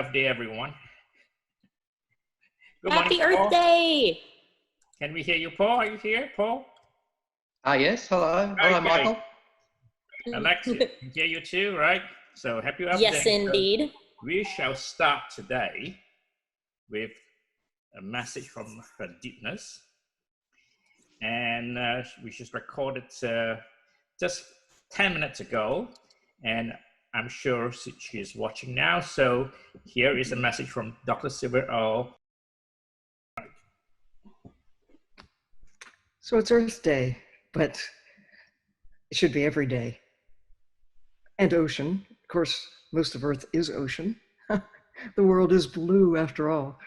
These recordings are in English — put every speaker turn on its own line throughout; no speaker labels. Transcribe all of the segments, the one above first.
Earth Day, everyone. Good
Happy
morning, Paul.
Earth Day!
Can we hear you, Paul? Are you here, Paul?
Yes, hello. Hello, Michael.
Alex, can hear you too, right? So happy Earth
Yes,
Day.
indeed.
We shall start today with a message from her Deepness. And we just recorded just 10 minutes ago. And I'm sure she is watching now. So here is a message from Dr. Sylvia Earle.
So it's Earth Day, but it should be every day. And ocean. Of course, most of Earth is ocean. The world is blue after all.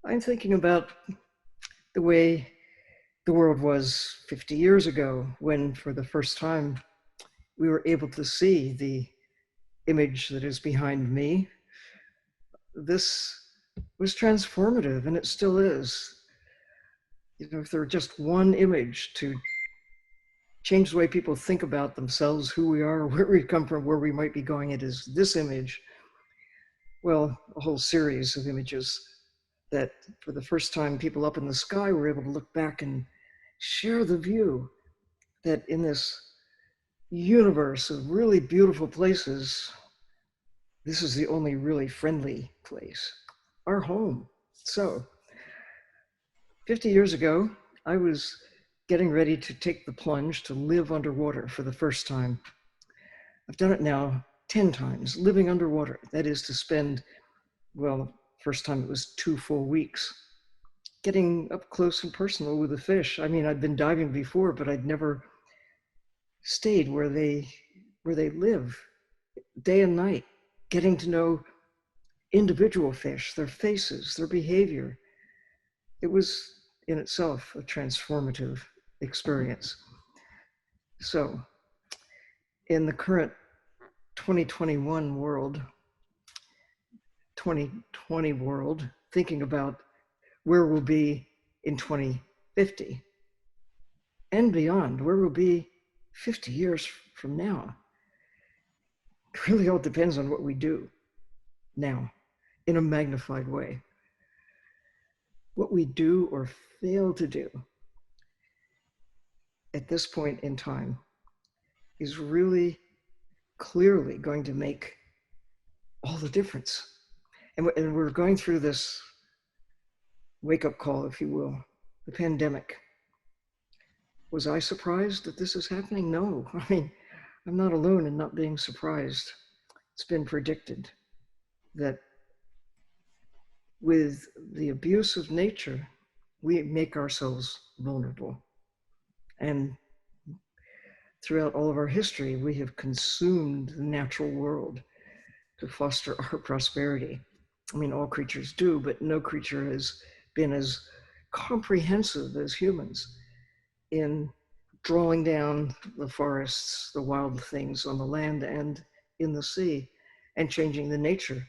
I'm thinking about the way the world was 50 years ago, when for the first time we were able to see the image that is behind me. This was transformative, and it still is. You know, if there were just one image to change the way people think about themselves, who we are, where we come from, where we might be going, it is this image. Well, a whole series of images that for the first time people up in the sky were able to look back and share the view that in this universe of really beautiful places, this is the only really friendly place, our home. So 50 years ago, I was getting ready to take the plunge to live underwater for the first time. I've done it now 10 times, living underwater. That is to spend, well, first time it was 2 full weeks, getting up close and personal with the fish. I mean, I'd been diving before, but I'd never stayed where they live day and night, getting to know individual fish, their faces, their behavior. It was in itself a transformative experience. So in the current 2021 world, 2020 world, thinking about where we'll be in 2050 and beyond, where we'll be 50 years from now, it really all depends on what we do now in a magnified way. What we do or fail to do at this point in time is really clearly going to make all the difference. And we're going through this wake-up call, if you will, the pandemic. Was I surprised that this is happening? No. I mean, I'm not alone in not being surprised. It's been predicted that with the abuse of nature, we make ourselves vulnerable. And throughout all of our history, we have consumed the natural world to foster our prosperity. I mean, all creatures do, but no creature has been as comprehensive as humans in drawing down the forests, the wild things on the land and in the sea, and changing the nature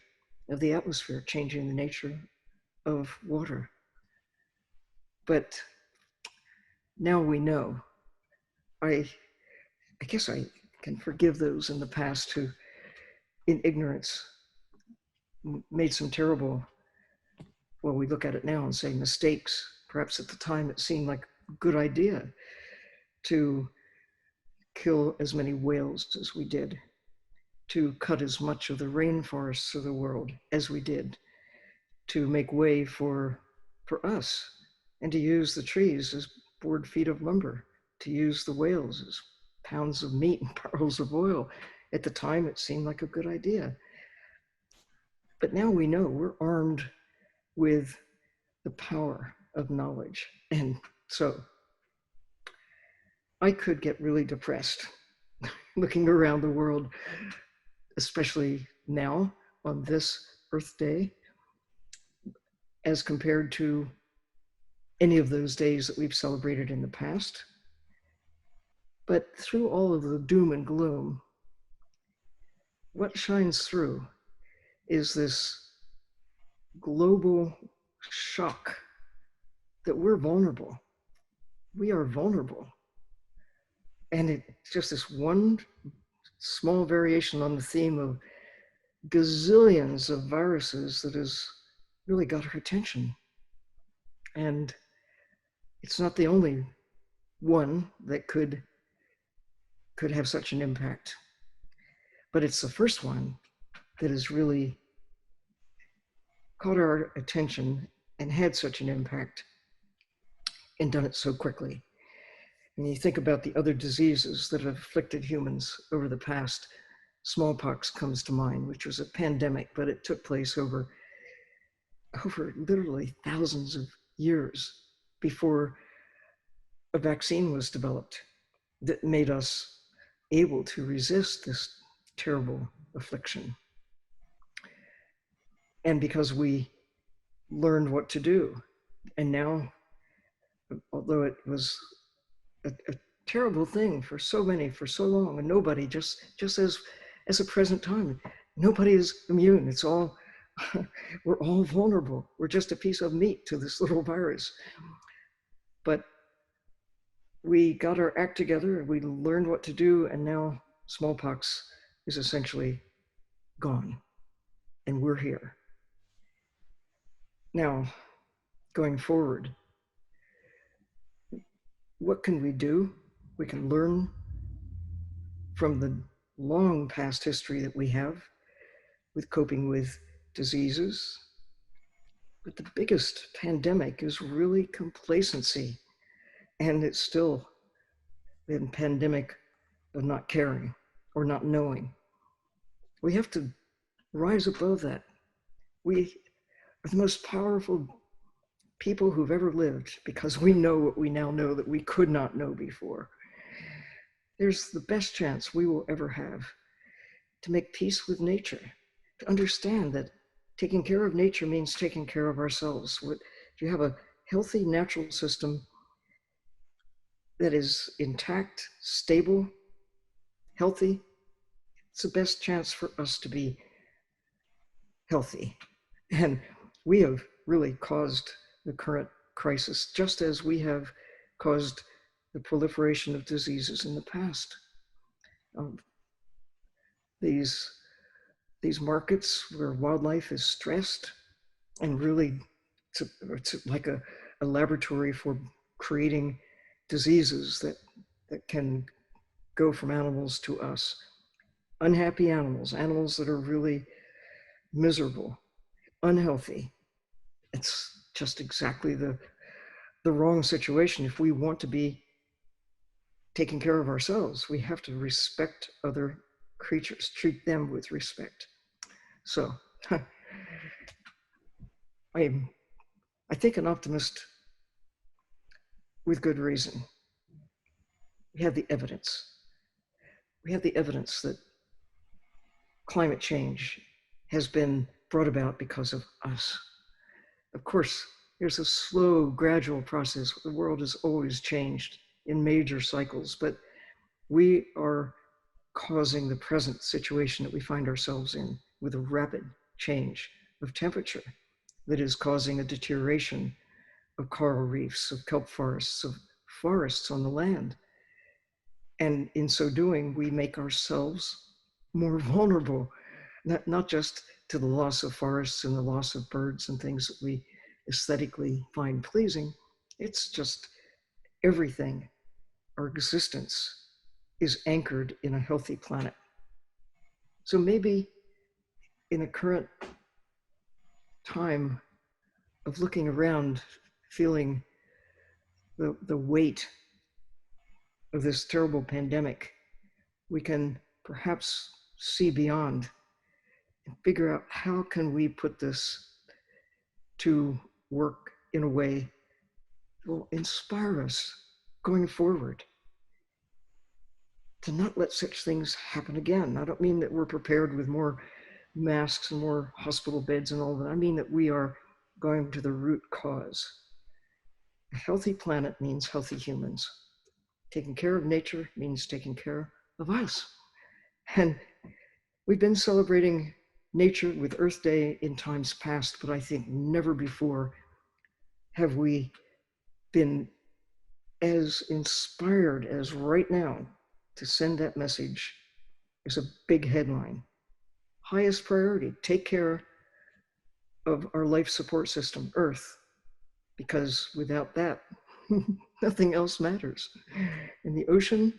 of the atmosphere, changing the nature of water. But now we know. I guess I can forgive those in the past who, in ignorance, made some terrible, well, we look at it now and say mistakes. Perhaps at the time it seemed like a good idea to kill as many whales as we did, to cut as much of the rainforests of the world as we did, to make way for us, and to use the trees as board feet of lumber, to use the whales as pounds of meat and barrels of oil. At the time, it seemed like a good idea. But now we know we're armed with the power of knowledge. And so I could get really depressed looking around the world, especially now on this Earth Day, as compared to any of those days that we've celebrated in the past. But through all of the doom and gloom, what shines through is this global shock that we're vulnerable. We are vulnerable. And it's just this one small variation on the theme of gazillions of viruses that has really got our attention. And it's not the only one that could have such an impact, but it's the first one that has really caught our attention and had such an impact and done it so quickly. When you think about the other diseases that have afflicted humans over the past, smallpox comes to mind, which was a pandemic, but it took place over literally thousands of years before a vaccine was developed that made us able to resist this terrible affliction. And because we learned what to do. And now, although it was a terrible thing for so many, for so long, and nobody, just as a present time, nobody is immune. It's all, we're all vulnerable. We're just a piece of meat to this little virus. But we got our act together, we learned what to do, and now smallpox is essentially gone, and we're here. Now, going forward, what can we do? We can learn from the long past history that we have with coping with diseases. But the biggest pandemic is really complacency. And it's still the pandemic of not caring or not knowing. We have to rise above that. We are the most powerful people who've ever lived because we know what we now know that we could not know before. There's the best chance we will ever have to make peace with nature, to understand that taking care of nature means taking care of ourselves. If you have a healthy natural system that is intact, stable, healthy, it's the best chance for us to be healthy. And we have really caused the current crisis, just as we have caused the proliferation of diseases in the past. These markets where wildlife is stressed, and really it's like a laboratory for creating diseases that can go from animals to us. Unhappy animals that are really miserable, unhealthy. It's just exactly the wrong situation. If we want to be taking care of ourselves, we have to respect other creatures, treat them with respect. So I think an optimist with good reason. We have the evidence. We have the evidence that climate change has been brought about because of us. Of course, there's a slow, gradual process. The world has always changed in major cycles, but we are causing the present situation that we find ourselves in with a rapid change of temperature that is causing a deterioration of coral reefs, of kelp forests, of forests on the land. And in so doing, we make ourselves more vulnerable, not just to the loss of forests and the loss of birds and things that we aesthetically find pleasing. It's just everything. Our existence is anchored in a healthy planet. So maybe in a current time of looking around, feeling the weight of this terrible pandemic, we can perhaps see beyond and figure out how can we put this to work in a way that will inspire us going forward to not let such things happen again. I don't mean that we're prepared with more masks and more hospital beds and all that. I mean that we are going to the root cause. A healthy planet means healthy humans. Taking care of nature means taking care of us. And we've been celebrating nature with Earth Day in times past, but I think never before have we been as inspired as right now to send that message as a big headline. highest priority. Take care of our life support system, Earth, because without that, nothing else matters. And the ocean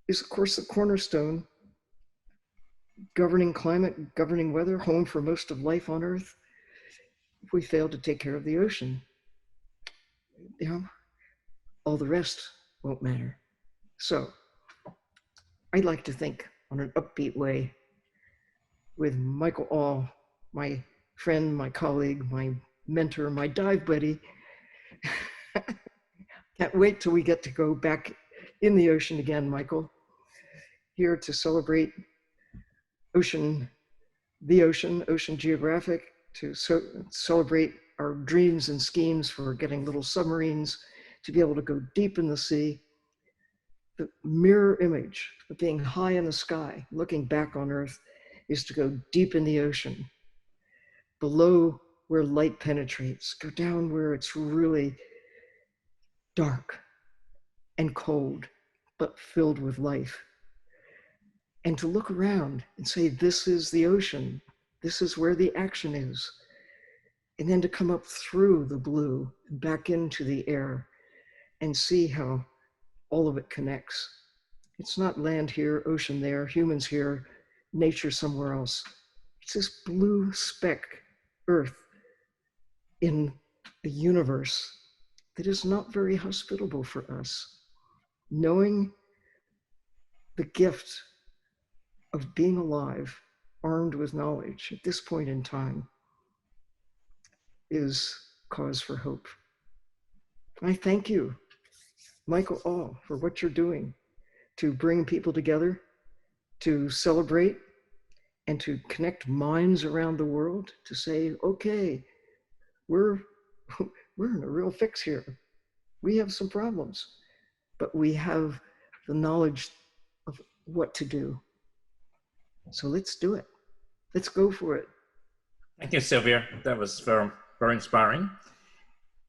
is, of course, the cornerstone, governing climate, governing weather, home for most of life on Earth. If we fail to take care of the ocean, you know, all the rest won't matter. So I'd like to think on an upbeat way with Michael Earle, my friend, my colleague, my mentor, my dive buddy. Can't wait till we get to go back in the ocean again, Michael. Here to celebrate ocean, the ocean, Ocean Geographic, to celebrate our dreams and schemes for getting little submarines to be able to go deep in the sea. The mirror image of being high in the sky, looking back on Earth, is to go deep in the ocean, below where light penetrates, go down where it's really dark and cold, but filled with life. And to look around and say, this is the ocean, this is where the action is. And then to come up through the blue and back into the air and see how all of it connects. It's not land here, ocean there, humans here, nature somewhere else. It's this blue speck, Earth, in a universe that is not very hospitable for us. Knowing the gift of being alive, armed with knowledge at this point in time, is cause for hope. I thank you, Michael Earle, for what you're doing to bring people together, to celebrate, and to connect minds around the world to say, okay, we're in a real fix here. We have some problems, but we have the knowledge of what to do. So let's do it. Let's go for it.
Thank you, Sylvia. That was very, very inspiring.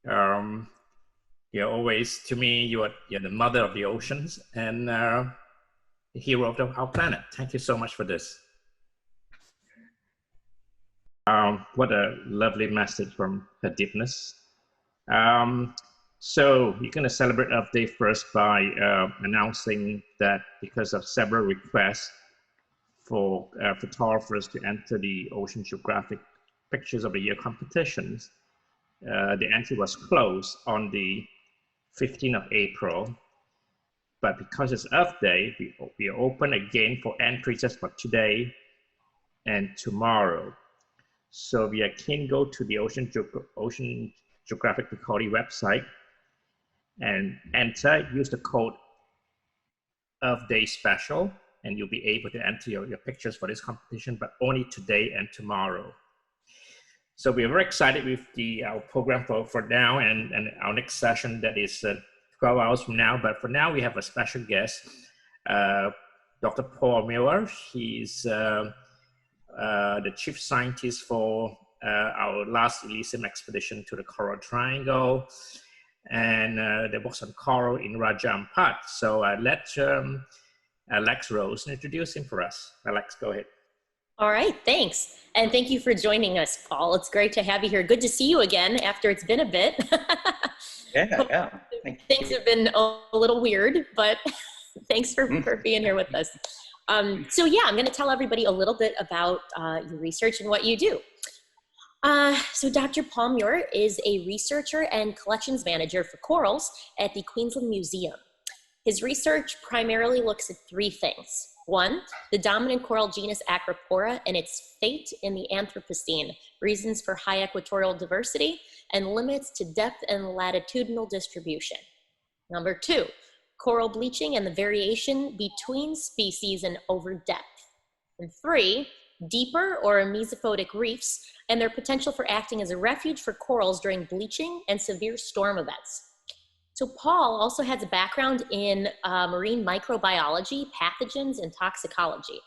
You're always, to me, you're the mother of the oceans and the hero of our planet. Thank you so much for this. What a lovely message from her Deepness. So you're going to celebrate Earth Day first by announcing that because of several requests for photographers to enter the Ocean Geographic Pictures of the Year competitions, the entry was closed on the 15th of April. But because it's Earth Day, we open again for entries just for today and tomorrow. So you can go to the Ocean Geographic Trilogy website and enter, use the code Earth Day Special, and you'll be able to enter your pictures for this competition, but only today and tomorrow. So we're very excited with our program for now and our next session that is 12 hours from now. But for now, we have a special guest, Dr. Paul Muir. He's the chief scientist for our last Elysium expedition to the Coral Triangle, and there was some coral in Raja Ampat. So let Alex Rose introduce him for us. Alex, go ahead.
All right, thanks. And thank you for joining us, Paul. It's great to have you here. Good to see you again after it's been a bit.
Yeah.
Things have been a little weird, but thanks for being here with us. So yeah, I'm going to tell everybody a little bit about your research and what you do. So Dr. Paul Muir is a researcher and collections manager for corals at the Queensland Museum. His research primarily looks at three things. One, the dominant coral genus Acropora and its fate in the Anthropocene, reasons for high equatorial diversity, and limits to depth and latitudinal distribution. Number two, coral bleaching and the variation between species and over depth. And three, deeper or mesophotic reefs and their potential for acting as a refuge for corals during bleaching and severe storm events. So Paul also has a background in marine microbiology, pathogens, and toxicology.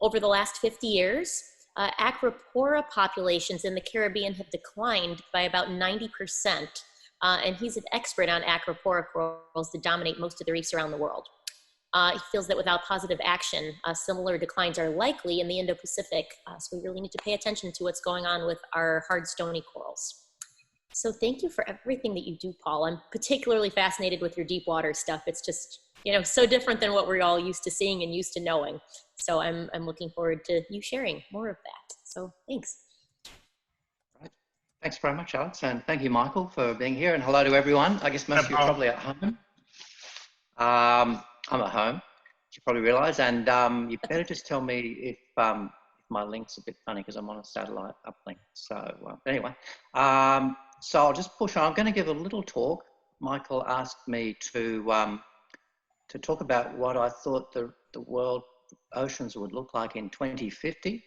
Over the last 50 years, Acropora populations in the Caribbean have declined by about 90%, and he's an expert on Acropora corals that dominate most of the reefs around the world. he feels that without positive action, similar declines are likely in the Indo-Pacific. So we really need to pay attention to what's going on with our hard stony corals. So thank you for everything that you do, Paul. I'm particularly fascinated with your deep water stuff. It's just, you know, so different than what we're all used to seeing and used to knowing. So I'm looking forward to you sharing more of that. So thanks.
Right. Thanks very much, Alex. And thank you, Michael, for being here. And hello to everyone. I guess most of you are probably at home. I'm at home, as you probably realize. And you better just tell me if my link's a bit funny because I'm on a satellite uplink. So anyway, so I'll just push on. I'm going to give a little talk. Michael asked me to talk about what I thought the world oceans would look like in 2050.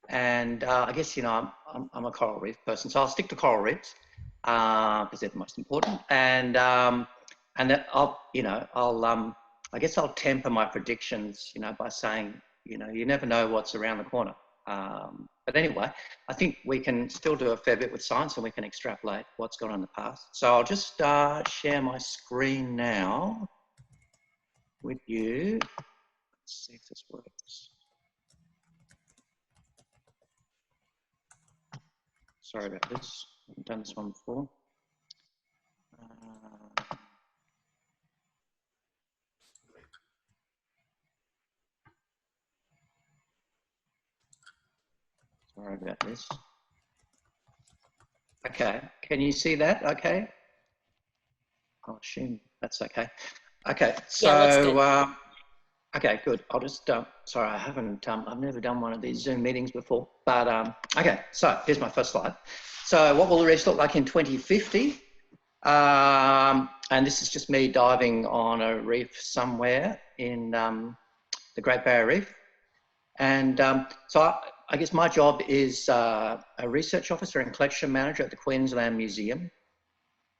And I guess, you know, I'm a coral reef person, so I'll stick to coral reefs because they're the most important. And that I guess I'll temper my predictions, you know, by saying, you know, you never know what's around the corner. But anyway, I think we can still do a fair bit with science and we can extrapolate what's gone on in the past. So I'll just share my screen now with you. Let's see if this works. Sorry about this. I haven't done this one before. Sorry about this. Okay, can you see that? Okay. I'll assume that's okay. Okay, so
Yeah,
okay, good. I'll just sorry, I've never done one of these Zoom meetings before, but okay. So here's my first slide. So what will the reefs look like in 2050? And this is just me diving on a reef somewhere in the Great Barrier Reef, and so I guess my job is a research officer and collection manager at the Queensland Museum.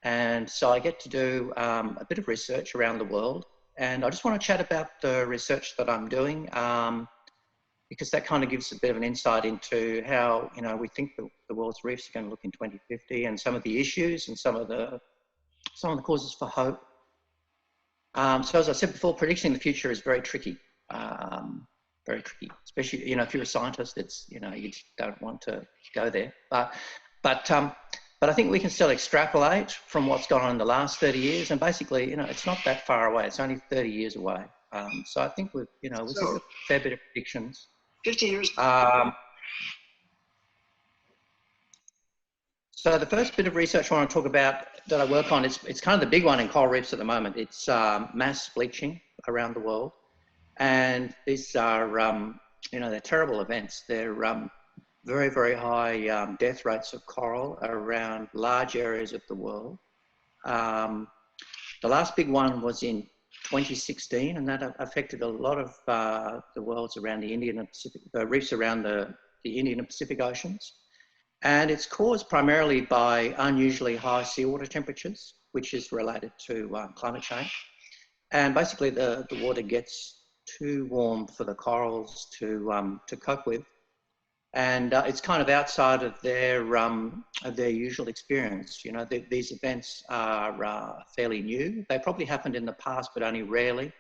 And so I get to do a bit of research around the world. And I just want to chat about the research that I'm doing because that kind of gives a bit of an insight into how, you know, we think the world's reefs are going to look in 2050 and some of the issues and some of the causes for hope. So as I said before, predicting the future is very tricky. Very tricky, especially, you know, if you're a scientist, it's, you know, you just don't want to go there. But I think we can still extrapolate from what's gone on in the last 30 years. And basically, you know, it's not that far away. It's only 30 years away. So I think we've, you know, we've got a fair bit of predictions.
50 years.
So the first bit of research I want to talk about that I work on, it's kind of the big one in coral reefs at the moment. It's mass bleaching around the world. And these are, you know, they're terrible events. They're very, very high death rates of coral around large areas of the world. The last big one was in 2016, and that affected a lot of the worlds around the Indian and Pacific, reefs around the Indian and Pacific Oceans. And it's caused primarily by unusually high seawater temperatures, which is related to climate change. And basically the water gets too warm for the corals to cope with. And it's kind of outside of their usual experience. You know, these events are fairly new. They probably happened in the past, but only rarely.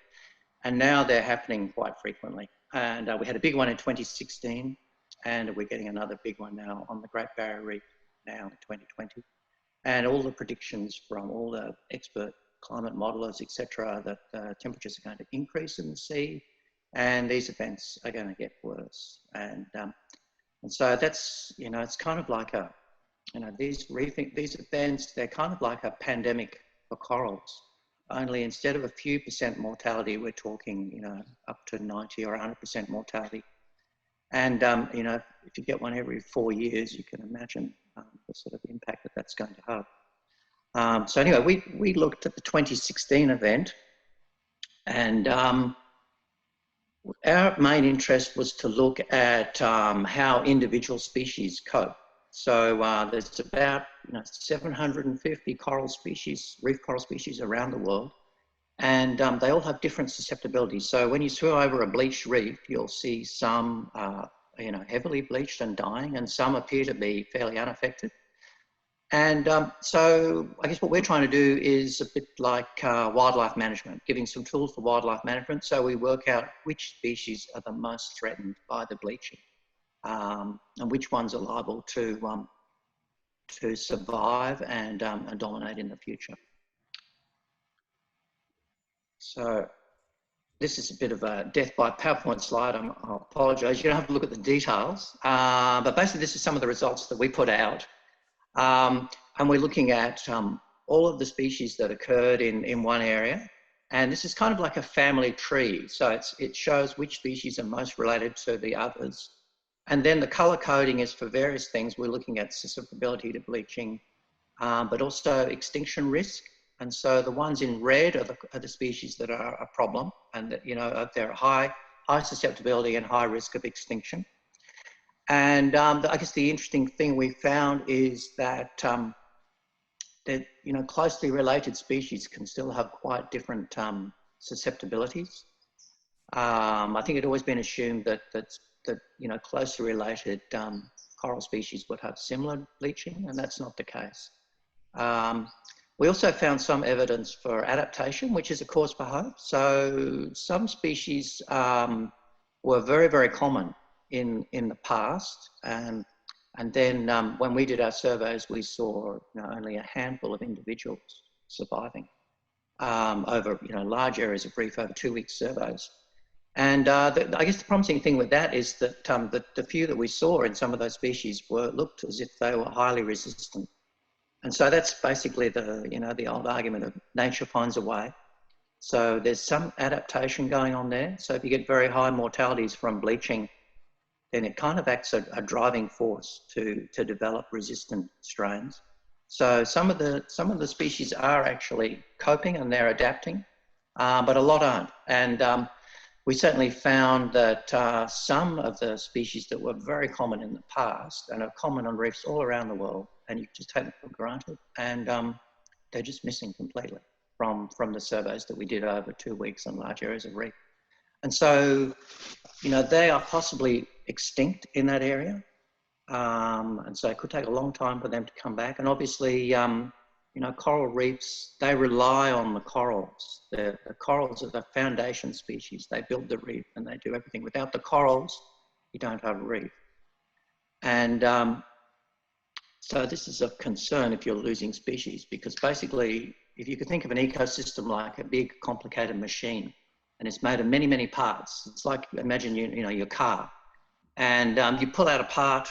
And now they're happening quite frequently. And we had a big one in 2016, and we're getting another big one now on the Great Barrier Reef now in 2020. And all the predictions from all the expert climate modelers, etc., that temperatures are going to increase in the sea, and these events are going to get worse. And so that's, you know, it's kind of like a, you know, these events, they're kind of like a pandemic for corals. Only instead of a few % mortality, we're talking, you know, up to 90 or 100% mortality. And, you know, if you get one every 4 years, you can imagine the sort of impact that that's going to have. So anyway, we looked at the 2016 event, and our main interest was to look at how individual species cope. So there's about 750 coral species, reef coral species around the world, and they all have different susceptibilities. So when you swim over a bleached reef, you'll see some heavily bleached and dying, and some appear to be fairly unaffected. And so I guess what we're trying to do is a bit like wildlife management, giving some tools for wildlife management. So we work out which species are the most threatened by the bleaching, and which ones are liable to survive and dominate in the future. So this is a bit of a death by PowerPoint slide. I apologise. You don't have to look at the details, but basically this is some of the results that we put out. And we're looking at all of the species that occurred in one area. And this is kind of like a family tree. So it shows which species are most related to the others. And then the colour coding is for various things. We're looking at susceptibility to bleaching, but also extinction risk. And so the ones in red are the species that are a problem, and that, you know, they're high susceptibility and high risk of extinction. And I guess the interesting thing we found is that that, you know, closely related species can still have quite different susceptibilities. I think it always been assumed that you know, closely related coral species would have similar bleaching, and that's not the case. We also found some evidence for adaptation, which is a cause for hope. So some species were very, very common in the past, and then when we did our surveys, we saw, you know, only a handful of individuals surviving over, you know, large areas of reef over 2-week surveys. And I guess the promising thing with that is that the few that we saw in some of those species looked as if they were highly resistant. And so that's basically the old argument of nature finds a way. So there's some adaptation going on there. So if you get very high mortalities from bleaching, then it kind of acts a driving force to develop resistant strains. So some of the species are actually coping and they're adapting, but a lot aren't. And we certainly found that some of the species that were very common in the past and are common on reefs all around the world, and you just take them for granted, and they're just missing completely from the surveys that we did over 2 weeks on large areas of reef. And so, you know, they are possibly extinct in that area. And so it could take a long time for them to come back. And obviously, you know, coral reefs, they rely on the corals. The corals are the foundation species. They build the reef and they do everything. Without the corals, you don't have a reef. And so this is of concern if you're losing species, because basically, if you could think of an ecosystem like a big, complicated machine, and it's made of many, many parts. It's like, imagine you know, your car, and you pull out a part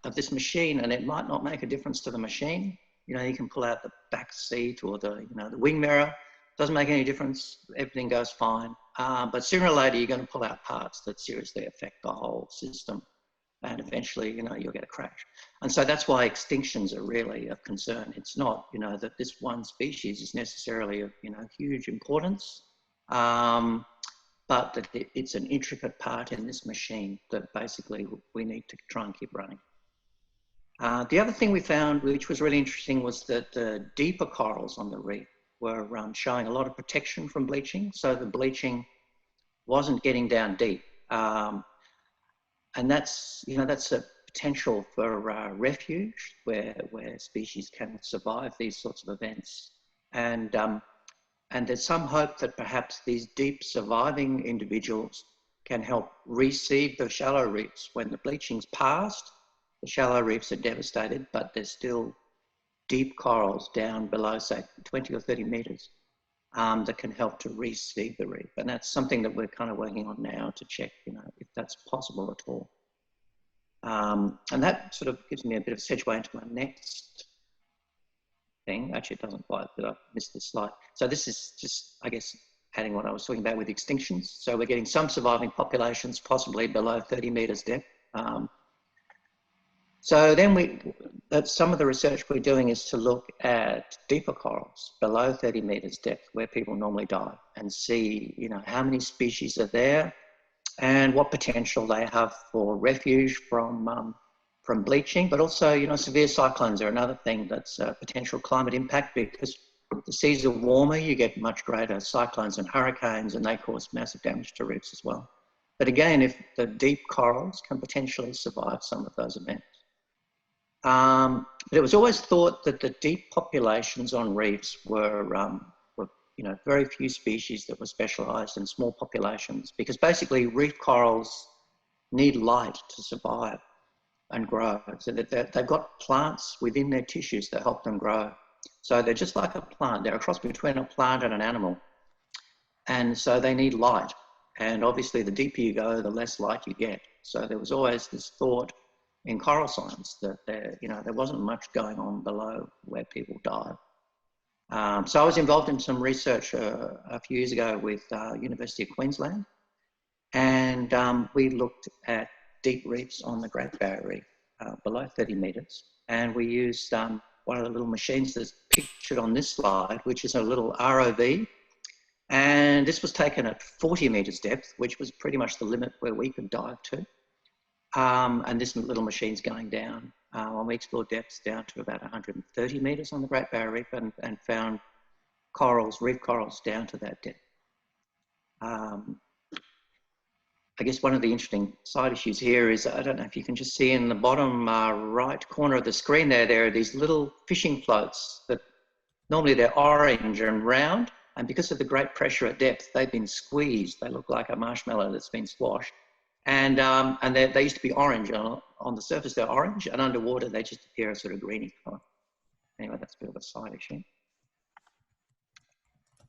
of this machine and it might not make a difference to the machine. You know, you can pull out the back seat or the wing mirror, doesn't make any difference, everything goes fine. But sooner or later, you're going to pull out parts that seriously affect the whole system. And eventually, you know, you'll get a crash. And so that's why extinctions are really of concern. It's not, you know, that this one species is necessarily of, you know, huge importance, but that it's an intricate part in this machine that basically we need to try and keep running. The other thing we found, which was really interesting, was that the deeper corals on the reef were showing a lot of protection from bleaching. So the bleaching wasn't getting down deep. And that's, you know, that's a potential for refuge where species can survive these sorts of events. And there's some hope that perhaps these deep surviving individuals can help reseed the shallow reefs. When the bleaching's passed, the shallow reefs are devastated, but there's still deep corals down below, say, 20 or 30 meters that can help to reseed the reef. And that's something that we're kind of working on now to check, you know, if that's possible at all. And that sort of gives me a bit of a segue into my next thing. Actually, it doesn't quite, but I missed this slide. So this is just, I guess, adding what I was talking about with extinctions. So we're getting some surviving populations, possibly below 30 meters depth. So then that's some of the research we're doing is to look at deeper corals below 30 meters depth where people normally die and see, you know, how many species are there and what potential they have for refuge from bleaching, but also, you know, severe cyclones are another thing that's a potential climate impact, because the seas are warmer, you get much greater cyclones and hurricanes, and they cause massive damage to reefs as well. But again, if the deep corals can potentially survive some of those events. But it was always thought that the deep populations on reefs were very few species that were specialised in small populations, because basically reef corals need light to survive and grow. So that they've got plants within their tissues that help them grow. So they're just like a plant. They're a cross between a plant and an animal. And so they need light. And obviously the deeper you go, the less light you get. So there was always this thought in coral science that there wasn't much going on below where people dive. So I was involved in some research a few years ago with University of Queensland, and we looked at deep reefs on the Great Barrier Reef below 30 metres, and we used one of the little machines that's pictured on this slide, which is a little ROV, and this was taken at 40 metres depth, which was pretty much the limit where we could dive to. And this little machine's going down. When we explored depths down to about 130 metres on the Great Barrier Reef and found corals, reef corals down to that depth. I guess one of the interesting side issues here is, I don't know if you can just see in the bottom right corner of the screen there are these little fishing floats that normally they're orange and round, and because of the great pressure at depth, they've been squeezed. They look like a marshmallow that's been squashed. And they used to be orange. On the surface, they're orange, and underwater, they just appear a sort of greeny colour. Anyway, that's a bit of a side issue.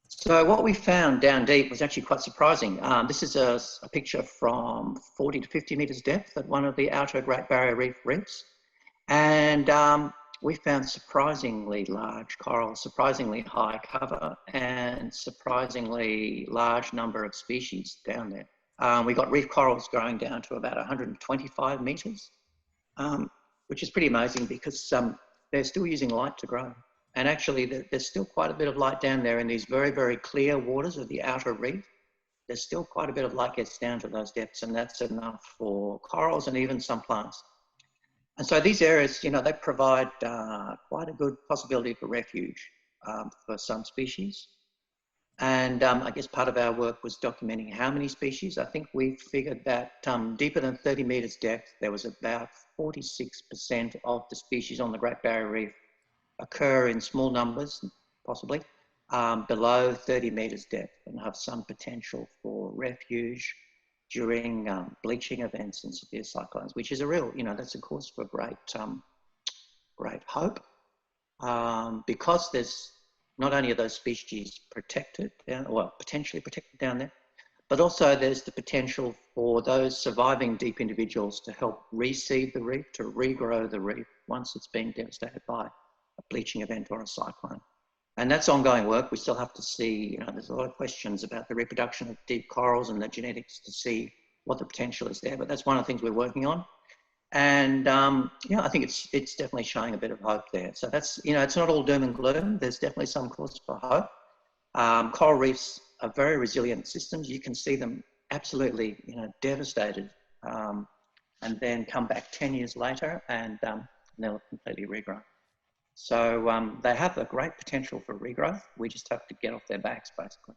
So what we found down deep was actually quite surprising. This is a picture from 40 to 50 metres depth at one of the outer Great Barrier Reef reefs. And we found surprisingly large corals, surprisingly high cover, and surprisingly large number of species down there. We got reef corals growing down to about 125 metres, which is pretty amazing because they're still using light to grow. And actually, there's still quite a bit of light down there in these very, very clear waters of the outer reef. There's still quite a bit of light gets down to those depths, and that's enough for corals and even some plants. And so these areas, they provide quite a good possibility for refuge for some species. And I guess part of our work was documenting how many species. I think we figured that deeper than 30 metres depth, there was about 46% of the species on the Great Barrier Reef occur in small numbers, possibly, below 30 metres depth, and have some potential for refuge during bleaching events and severe cyclones, which is a real, that's a cause for great hope, because there's not only are those species protected, potentially protected down there, but also there's the potential for those surviving deep individuals to help reseed the reef, to regrow the reef once it's been devastated by a bleaching event or a cyclone. And that's ongoing work. We still have to see, there's a lot of questions about the reproduction of deep corals and the genetics to see what the potential is there, but that's one of the things we're working on. And I think it's definitely showing a bit of hope there. So that's, it's not all doom and gloom. There's definitely some cause for hope. Coral reefs are very resilient systems. You can see them absolutely, devastated, and then come back 10 years later and they'll completely regrow. So they have a great potential for regrowth. We just have to get off their backs, basically.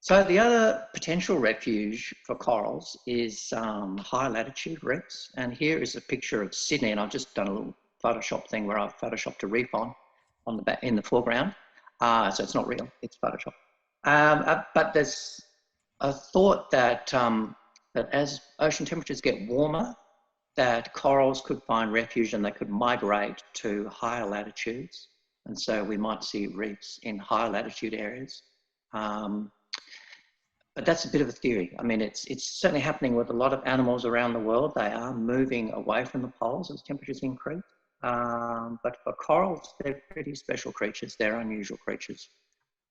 So the other potential refuge for corals is high latitude reefs. And here is a picture of Sydney, and I've just done a little Photoshop thing where I've Photoshopped a reef on the back in the foreground. So it's not real, it's Photoshop. But there's a thought that that as ocean temperatures get warmer, that corals could find refuge and they could migrate to higher latitudes. And so we might see reefs in higher latitude areas. But that's a bit of a theory. I mean, it's certainly happening with a lot of animals around the world. They are moving away from the poles as temperatures increase. But for corals, they're pretty special creatures. They're unusual creatures.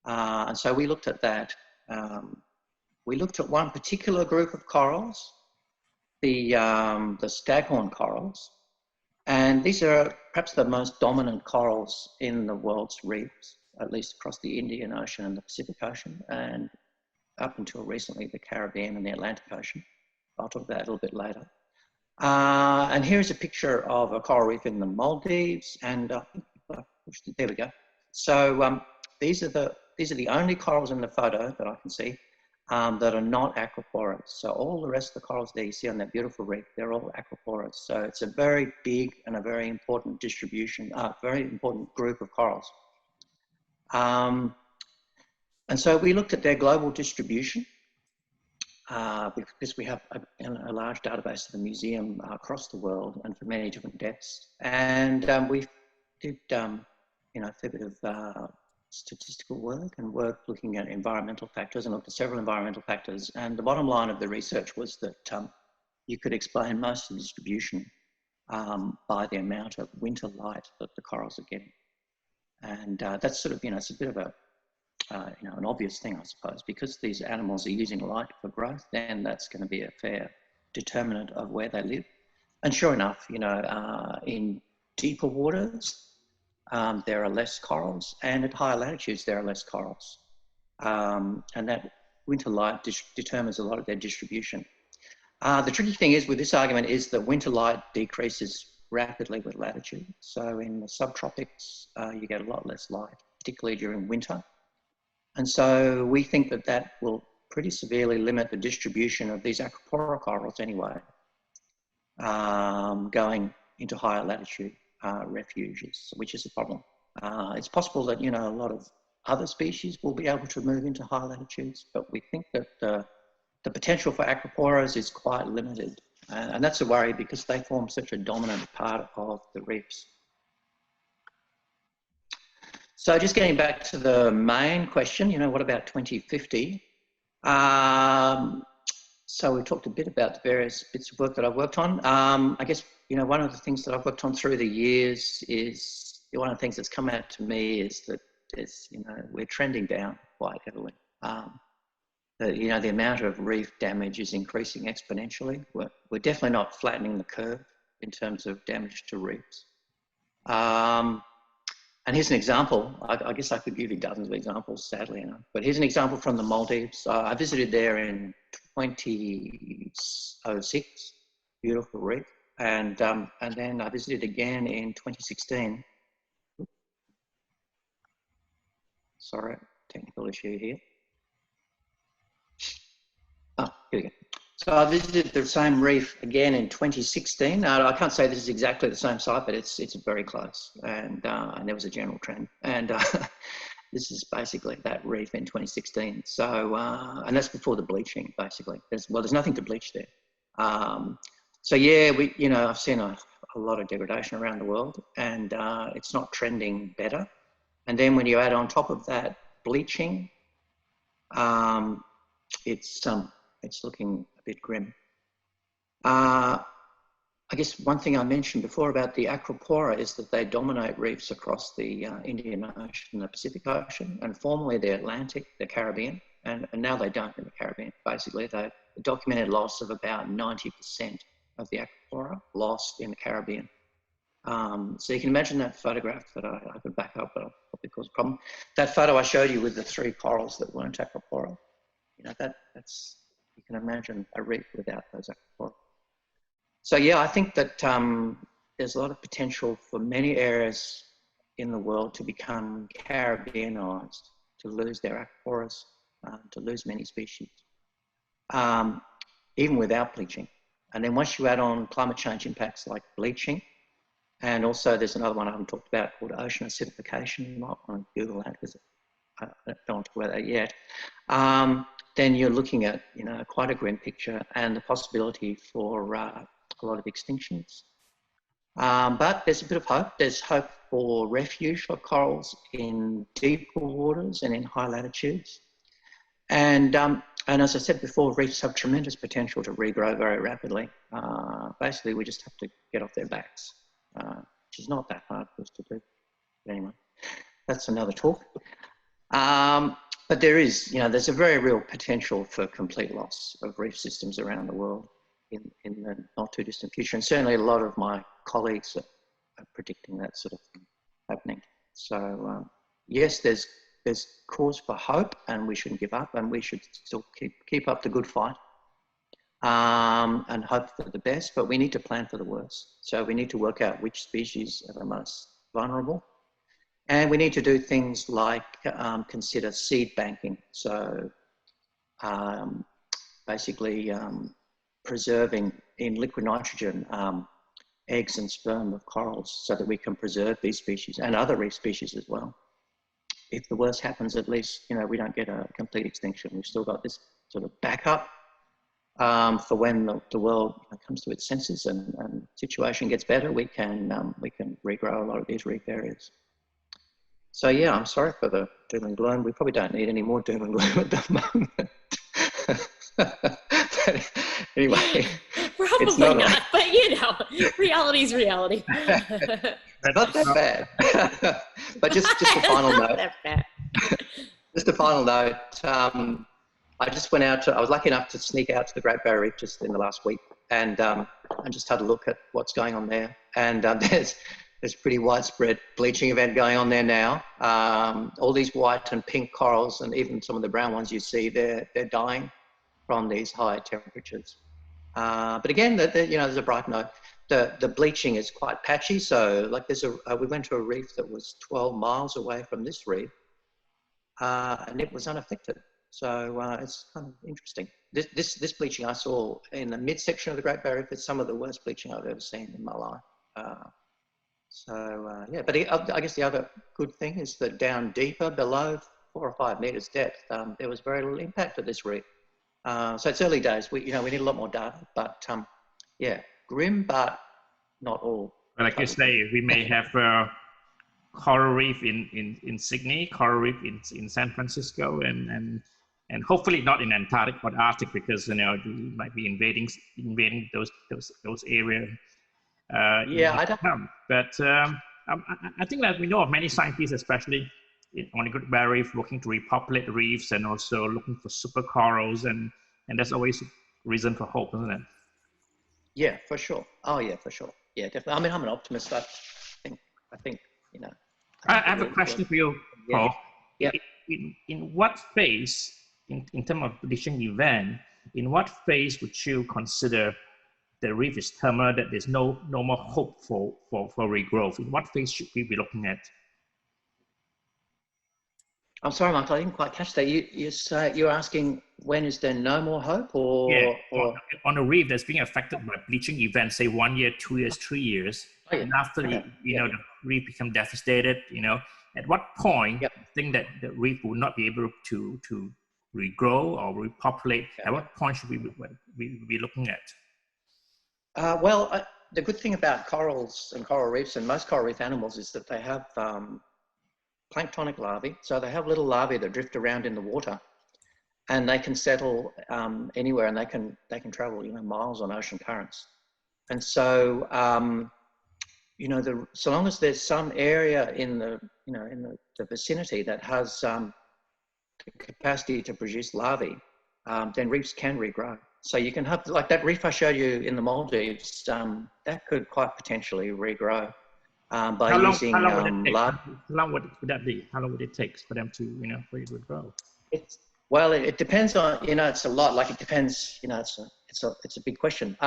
And so we looked at that. We looked at one particular group of corals, the staghorn corals. And these are perhaps the most dominant corals in the world's reefs, at least across the Indian Ocean and the Pacific Ocean, and up until recently, the Caribbean and the Atlantic Ocean. I'll talk about that a little bit later. And here's a picture of a coral reef in the Maldives, and there we go. So these are the only corals in the photo that I can see that are not aquaporous. So all the rest of the corals there you see on that beautiful reef, they're all aquaporous. So it's a very big and a very important distribution, very important group of corals. And so we looked at their global distribution because we have a large database of the museum across the world and for many different depths. And we did, you know, a fair bit of statistical work and work looking at environmental factors and looked at several environmental factors. And the bottom line of the research was that you could explain most of the distribution by the amount of winter light that the corals are getting. And that's sort of, you know, it's a bit of a, you know, an obvious thing, I suppose, because these animals are using light for growth, then that's going to be a fair determinant of where they live. And sure enough, you know, in deeper waters, there are less corals, and at higher latitudes, there are less corals. And that winter light determines a lot of their distribution. The tricky thing is with this argument is that winter light decreases rapidly with latitude. So in the subtropics, you get a lot less light, particularly during winter. And so we think that that will pretty severely limit the distribution of these aquapora corals anyway, going into higher latitude refuges, which is a problem. It's possible that, you know, a lot of other species will be able to move into higher latitudes, but we think that the potential for aquaporas is quite limited. And that's a worry because they form such a dominant part of the reefs. So just getting back to the main question, you know, what about 2050? So we talked a bit about the various bits of work that I've worked on. I guess, you know, one of the things that I've worked on through the years is, one of the things that's come out to me is that there's, you know, we're trending down quite heavily. You know, the amount of reef damage is increasing exponentially. We're definitely not flattening the curve in terms of damage to reefs. And here's an example. I guess I could give you dozens of examples, sadly enough. But here's an example from the Maldives. I visited there in 2006, beautiful reef. And then I visited again in 2016. Sorry, technical issue here. Oh, here we go. So I visited the same reef again in 2016. I can't say this is exactly the same site, but it's very close. And there was a general trend. And this is basically that reef in 2016. So, and that's before the bleaching, basically. There's nothing to bleach there. So yeah, you know, I've seen a lot of degradation around the world, and it's not trending better. And then when you add on top of that bleaching, it's looking a bit grim. I guess one thing I mentioned before about the aquapora is that they dominate reefs across the Indian Ocean, the Pacific Ocean, and formerly the Atlantic, the Caribbean, and now they don't in the Caribbean. Basically, they documented loss of about 90% of the aquapora lost in the Caribbean. So you can imagine that photograph that I could back up, but I'll probably cause a problem. That photo I showed you with the 3 corals that weren't aquapora, you know, that's, you can imagine a reef without those aquapora. So yeah, I think that there's a lot of potential for many areas in the world to become Caribbeanized, to lose their aquaporas, to lose many species, even without bleaching. And then once you add on climate change impacts like bleaching, and also there's another one I haven't talked about called ocean acidification. You might want to Google that because I don't want to talk about that yet. Then you're looking at, you know, quite a grim picture and the possibility for a lot of extinctions. But there's a bit of hope. There's hope for refuge for corals in deeper waters and in high latitudes. And as I said before, reefs have tremendous potential to regrow very rapidly. Basically, we just have to get off their backs, which is not that hard for us to do. But anyway, that's another talk. But there is, you know, there's a very real potential for complete loss of reef systems around the world in the not too distant future. And certainly a lot of my colleagues are predicting that sort of thing happening. So yes, there's cause for hope, and we shouldn't give up, and we should still keep up the good fight and hope for the best, but we need to plan for the worst. So we need to work out which species are the most vulnerable. And we need to do things like consider seed banking. So basically preserving in liquid nitrogen eggs and sperm of corals so that we can preserve these species and other reef species as well. If the worst happens, at least, you know, we don't get a complete extinction. We've still got this sort of backup for when the world comes to its senses and situation gets better, we can regrow a lot of these reef areas. So yeah, I'm sorry for the doom and gloom. We probably don't need any more doom and gloom at the moment. But anyway,
Probably not, but you know, reality's reality.
Not that bad. But just a final note.
That bad.
Just a final note. I just went out I was lucky enough to sneak out to the Great Barrier Reef just in the last week, and I just had a look at what's going on there. And there's pretty widespread bleaching event going on there now. All these white and pink corals, and even some of the brown ones you see, they're dying from these high temperatures. But again, you know, there's a bright note. The bleaching is quite patchy. So like we went to a reef that was 12 miles away from this reef, and it was unaffected. So it's kind of interesting. This bleaching I saw in the midsection of the Great Barrier Reef is some of the worst bleaching I've ever seen in my life. Yeah, but I guess the other good thing is that down deeper, below 4 or 5 meters depth, there was very little impact of this reef. So it's early days. We need a lot more data, but yeah, grim, but not all.
But like you say, we may have a coral reef in Sydney, coral reef in San Francisco, and hopefully not in Antarctic or Arctic, because you know we might be invading those areas.
Yeah, I don't.
But I think that we know of many scientists, especially on the Great Barrier Reef, looking to repopulate reefs and also looking for super corals, and that's always reason for hope, isn't it?
Yeah, for sure. Oh yeah, for sure. Yeah, definitely. I mean, I'm an optimist. I think you know.
I have a question for you, Paul.
Yeah.
In what phase, in terms of bleaching event, in what phase would you consider the reef is terminal, that there's no more hope for regrowth? In what phase should we be looking at?
I'm sorry, Michael, I didn't quite catch that. You're asking when is there no more hope, or?
Yeah, on a reef that's being affected by bleaching events, say 1 year, 2 years, 3 years, and after the reef become devastated, you know, at what point you think that the reef will not be able to regrow or repopulate? At what point should we be looking at?
Well, the good thing about corals and coral reefs and most coral reef animals is that they have planktonic larvae. So they have little larvae that drift around in the water, and they can settle anywhere, and they can travel, you know, miles on ocean currents. And so, you know, so long as there's some area in the vicinity that has the capacity to produce larvae, then reefs can regrow. So you can have, like that reef I showed you in the Maldives, that could quite potentially regrow by using larvae.
How long would that be? How long would it take for them to, you know, for it to grow?
Well, it depends on, you know, it's a lot. Like it depends, you know, it's a big question.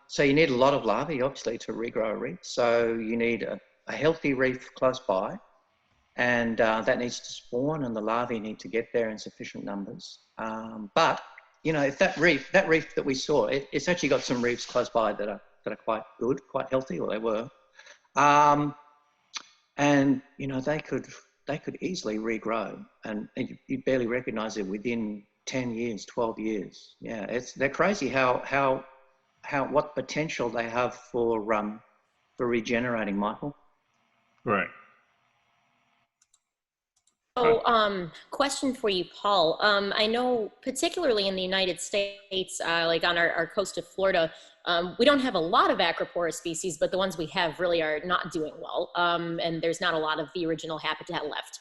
So you need a lot of larvae, obviously, to regrow a reef. So you need a healthy reef close by, and that needs to spawn, and the larvae need to get there in sufficient numbers. But you know, if that reef that we saw, it's actually got some reefs close by that are quite good, quite healthy, or they were, and you know, they could easily regrow, and you'd barely recognise it within 10 years, 12 years. Yeah, they're crazy how what potential they have for regenerating, Michael.
Right.
So, question for you, Paul. I know particularly in the United States, like on our coast of Florida, we don't have a lot of acropora species, but the ones we have really are not doing well. And there's not a lot of the original habitat left.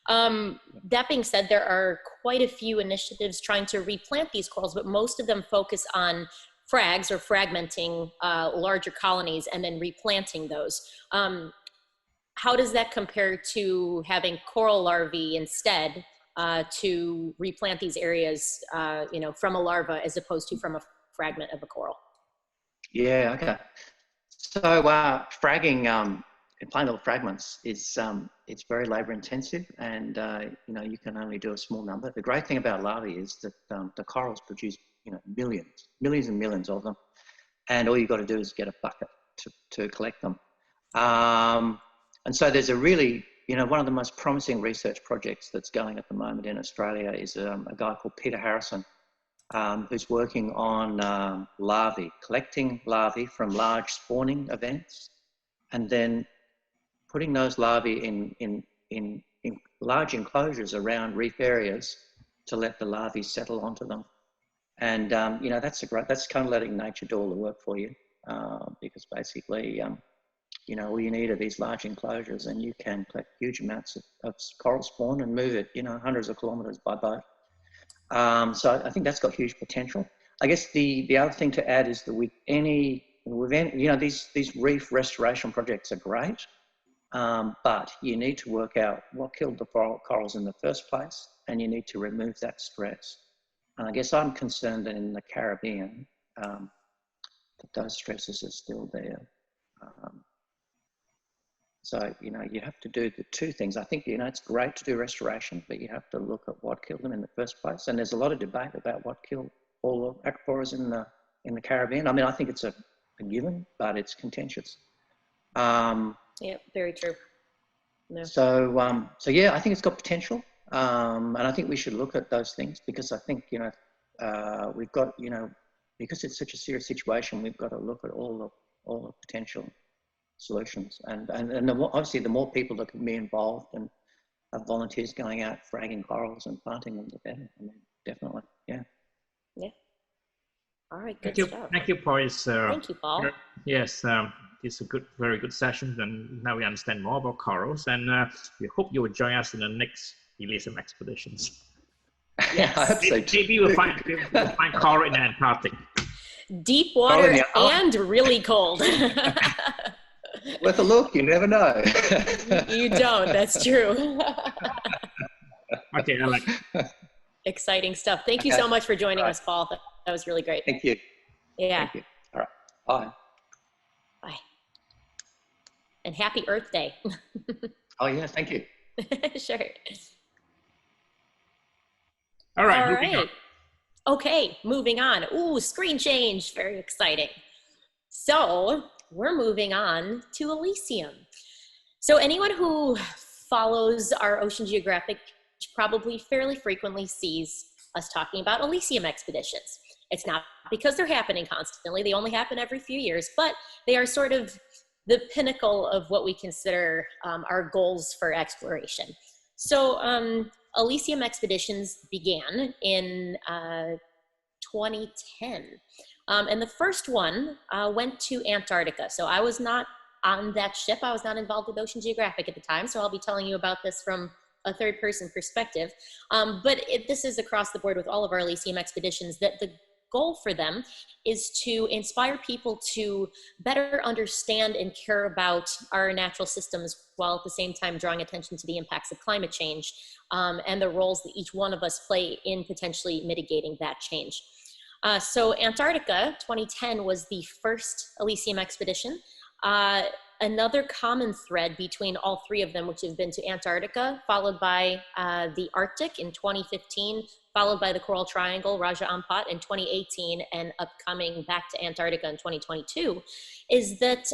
That being said, there are quite a few initiatives trying to replant these corals, but most of them focus on frags or fragmenting larger colonies and then replanting those. How does that compare to having coral larvae instead to replant these areas, you know, from a larva as opposed to from a fragment of a coral?
Yeah, okay. So fragging plain old fragments is it's very labor intensive, and you know, you can only do a small number. The great thing about larvae is that the corals produce, you know, millions and millions of them, and all you've got to do is get a bucket to collect them. And so there's a really, you know, one of the most promising research projects that's going at the moment in Australia is a guy called Peter Harrison, who's working on larvae, collecting larvae from large spawning events, and then putting those larvae in large enclosures around reef areas to let the larvae settle onto them. And you know, that's kind of letting nature do all the work for you, because basically, you know, all you need are these large enclosures, and you can collect huge amounts of coral spawn and move it, you know, hundreds of kilometers by boat. So I think that's got huge potential. I guess the other thing to add is that with any, you know, these reef restoration projects are great, but you need to work out what killed the corals in the first place, and you need to remove that stress. And I guess I'm concerned that in the Caribbean, that those stresses are still there. So, you know, you have to do the two things. I think, you know, it's great to do restoration, but you have to look at what killed them in the first place. And there's a lot of debate about what killed all the acroporas in the Caribbean. I mean, I think it's a given, but it's contentious.
Yeah, very true. No.
So yeah, I think it's got potential. And I think we should look at those things, because I think, you know, we've got, you know, because it's such a serious situation, we've got to look at all the potential solutions. And obviously the more people that can be involved and have volunteers going out fragging corals and planting them, the better. I mean, definitely, yeah.
Yeah. All right, good stuff.
Thank you, Paul.
Thank you, Paul.
Yes, it's a very good session, and now we understand more about corals, and we hope you will join us in the next Elysium expeditions.
Yes. I hope so too.
Maybe we'll find coral in the Antarctic.
Deep water and really cold.
Worth a look, you never know.
You don't, that's true.
Okay, Alex.
Exciting stuff. Thank you so much for joining us, Paul. That was really great.
Thank you.
Yeah.
Thank you. All right. Bye.
Bye. And happy Earth Day.
Oh, yeah. Thank you.
Sure.
All right.
All right. Okay, moving on. Ooh, screen change. Very exciting. So we're moving on to Elysium. So anyone who follows our Ocean Geographic probably fairly frequently sees us talking about Elysium expeditions. It's not because they're happening constantly. They only happen every few years, but they are sort of the pinnacle of what we consider our goals for exploration. So Elysium expeditions began in 2010. And the first one went to Antarctica. So I was not on that ship. I was not involved with Ocean Geographic at the time. So I'll be telling you about this from a third person perspective. But this is across the board with all of our Elysium expeditions, that the goal for them is to inspire people to better understand and care about our natural systems, while at the same time drawing attention to the impacts of climate change and the roles that each one of us play in potentially mitigating that change. So Antarctica 2010 was the first Elysium expedition. Another common thread between all three of them, which have been to Antarctica, followed by the Arctic in 2015, followed by the Coral Triangle, Raja Ampat in 2018, and upcoming back to Antarctica in 2022, is that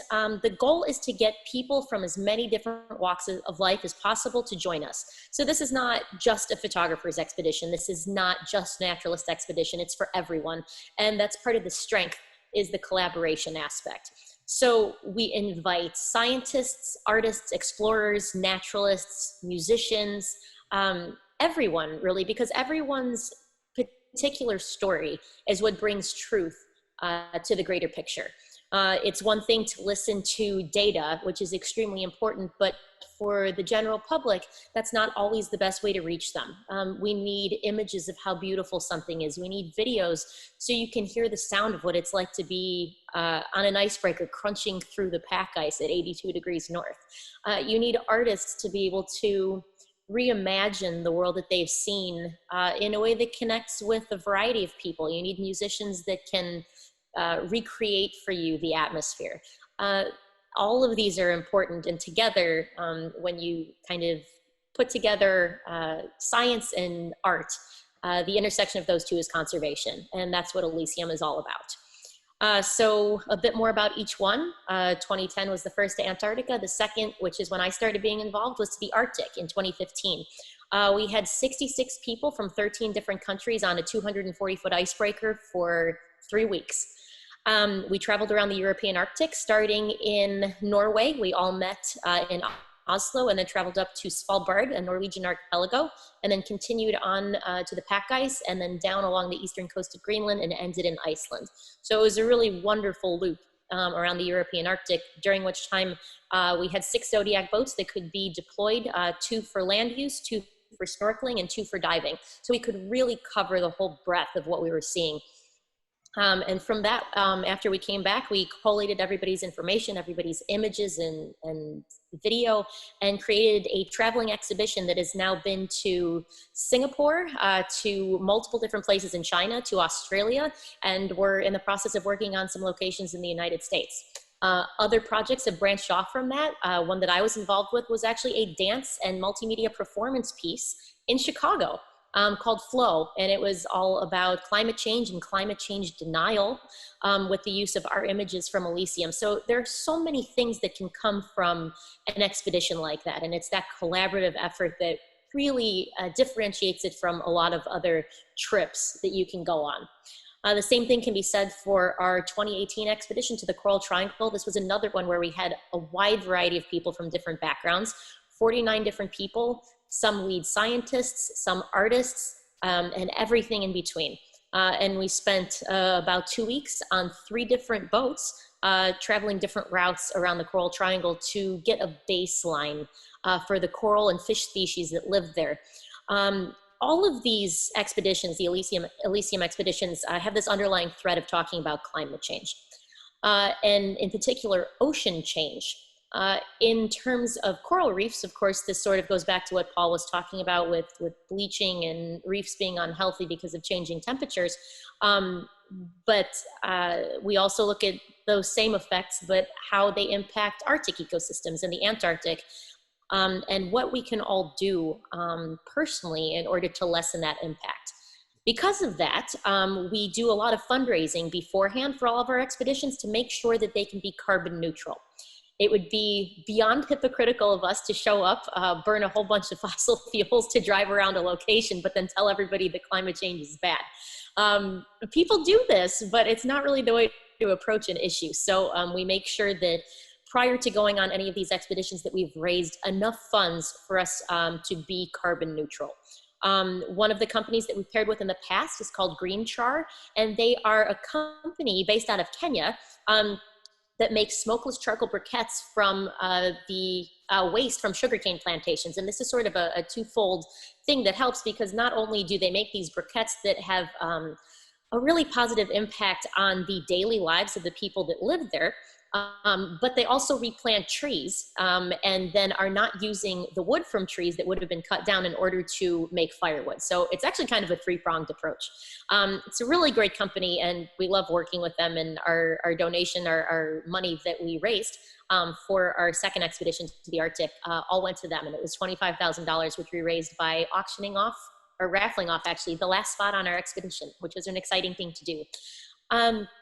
the goal is to get people from as many different walks of life as possible to join us. So this is not just a photographer's expedition. This is not just naturalist expedition. It's for everyone. And that's part of the strength, is the collaboration aspect. So we invite scientists, artists, explorers, naturalists, musicians, everyone really, because everyone's particular story is what brings truth to the greater picture. It's one thing to listen to data, which is extremely important, but for the general public, that's not always the best way to reach them. We need images of how beautiful something is. We need videos so you can hear the sound of what it's like to be on an icebreaker crunching through the pack ice at 82 degrees north. You need artists to be able to reimagine the world that they've seen in a way that connects with a variety of people. You need musicians that can recreate for you the atmosphere. all of these are important, and together, when you kind of put together science and art, the intersection of those two is conservation, and that's what Elysium is all about. So a bit more about each one. 2010 was the first to Antarctica. The second, which is when I started being involved, was to the Arctic in 2015. We had 66 people from 13 different countries on a 240-foot icebreaker for 3 weeks. We traveled around the European Arctic, starting in Norway. We all met in Oslo and then traveled up to Svalbard, a Norwegian archipelago, and then continued on to the pack ice and then down along the eastern coast of Greenland and ended in Iceland. So it was a really wonderful loop around the European Arctic, during which time we had 6 Zodiac boats that could be deployed, 2 for land use, 2 for snorkeling, and 2 for diving. So we could really cover the whole breadth of what we were seeing. And from that, after we came back, we collated everybody's information, everybody's images and video, and created a traveling exhibition that has now been to Singapore, to multiple different places in China, to Australia, and we're in the process of working on some locations in the United States. Other projects have branched off from that. One that I was involved with was actually a dance and multimedia performance piece in Chicago. Called Flow, and it was all about climate change and climate change denial with the use of our images from Elysium. So there are so many things that can come from an expedition like that, and it's that collaborative effort that really differentiates it from a lot of other trips that you can go on. The same thing can be said for our 2018 expedition to the Coral Triangle. This was another one where we had a wide variety of people from different backgrounds, 49 different people, some lead scientists, some artists, and everything in between. And we spent about 2 weeks on 3 different boats, traveling different routes around the Coral Triangle to get a baseline for the coral and fish species that live there. All of these expeditions, the Elysium expeditions, have this underlying thread of talking about climate change, and in particular, ocean change. In terms of coral reefs, of course, this sort of goes back to what Paul was talking about with bleaching and reefs being unhealthy because of changing temperatures. But we also look at those same effects, but how they impact Arctic ecosystems and the Antarctic, and what we can all do personally in order to lessen that impact. Because of that, we do a lot of fundraising beforehand for all of our expeditions to make sure that they can be carbon neutral. It would be beyond hypocritical of us to show up, burn a whole bunch of fossil fuels to drive around a location, but then tell everybody that climate change is bad. People do this, but it's not really the way to approach an issue. So we make sure that prior to going on any of these expeditions that we've raised enough funds for us to be carbon neutral. One of the companies that we've paired with in the past is called Green Char, and they are a company based out of Kenya that makes smokeless charcoal briquettes from the waste from sugarcane plantations. And this is sort of a twofold thing that helps, because not only do they make these briquettes that have a really positive impact on the daily lives of the people that live there, but they also replant trees and then are not using the wood from trees that would have been cut down in order to make firewood. So it's actually kind of a 3-pronged approach. It's a really great company, and we love working with them, and our donation, our money that we raised for our second expedition to the Arctic all went to them, and it was $25,000, which we raised by auctioning off, or raffling off actually, the last spot on our expedition, which was an exciting thing to do.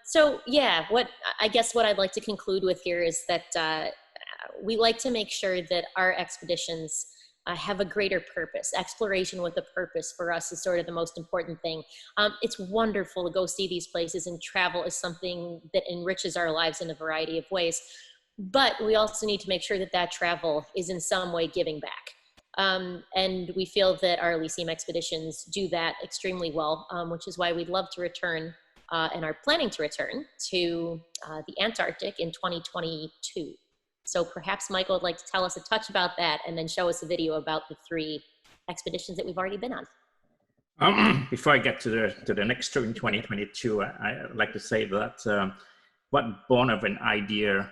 So yeah, I guess what I'd like to conclude with here is that we like to make sure that our expeditions have a greater purpose. Exploration with a purpose for us is sort of the most important thing. It's wonderful to go see these places, and travel is something that enriches our lives in a variety of ways. But we also need to make sure that that travel is in some way giving back. And we feel that our Elysium expeditions do that extremely well, which is why we'd love to return and are planning to return to the Antarctic in 2022. So perhaps Michael would like to tell us a touch about that, and then show us a video about the 3 expeditions that we've already been on.
Before I get to the next trip in 2022, I'd like to say that what born of an idea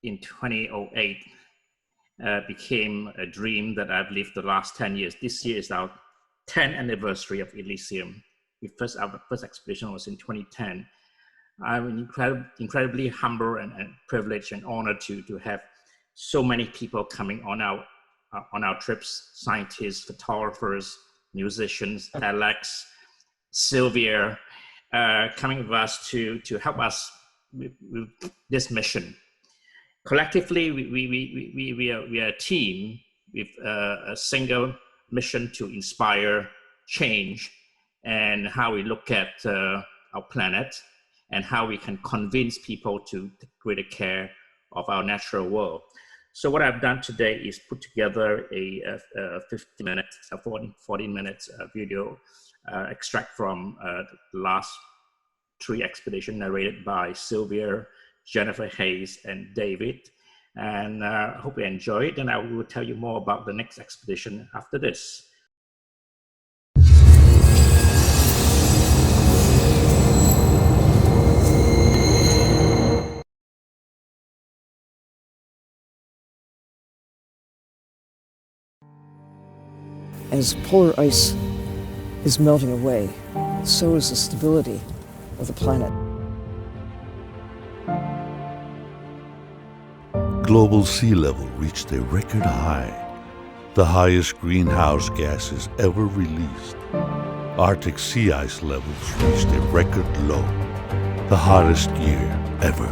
in 2008 became a dream that I've lived the last 10 years. This year is our 10th anniversary of Elysium. Our first expedition was in 2010. I'm incredibly humble and privileged and honored to have so many people coming on our trips: scientists, photographers, musicians, Alex, Sylvia, coming with us to help us with this mission. Collectively, we are a team with a single mission to inspire change and how we look at our planet and how we can convince people to take greater care of our natural world. So what I've done today is put together a 40 minutes video extract from the last 3 expeditions narrated by Sylvia, Jennifer Hayes, and David. And I hope you enjoy it, and I will tell you more about the next expedition after this.
As polar ice is melting away, so is the stability of the planet.
Global sea level reached a record high, the highest greenhouse gases ever released. Arctic sea ice levels reached a record low, the hottest year ever.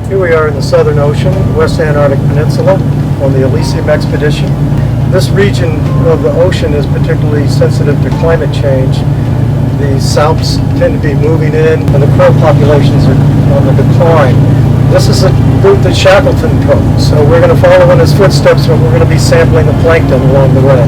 Here we are in the Southern Ocean, West Antarctic Peninsula, on the Elysium expedition. This region of the ocean is particularly sensitive to climate change. The salps tend to be moving in, and the krill populations are on the decline. This is a route that Shackleton took, so we're going to follow in his footsteps, and we're going to be sampling the plankton along the way.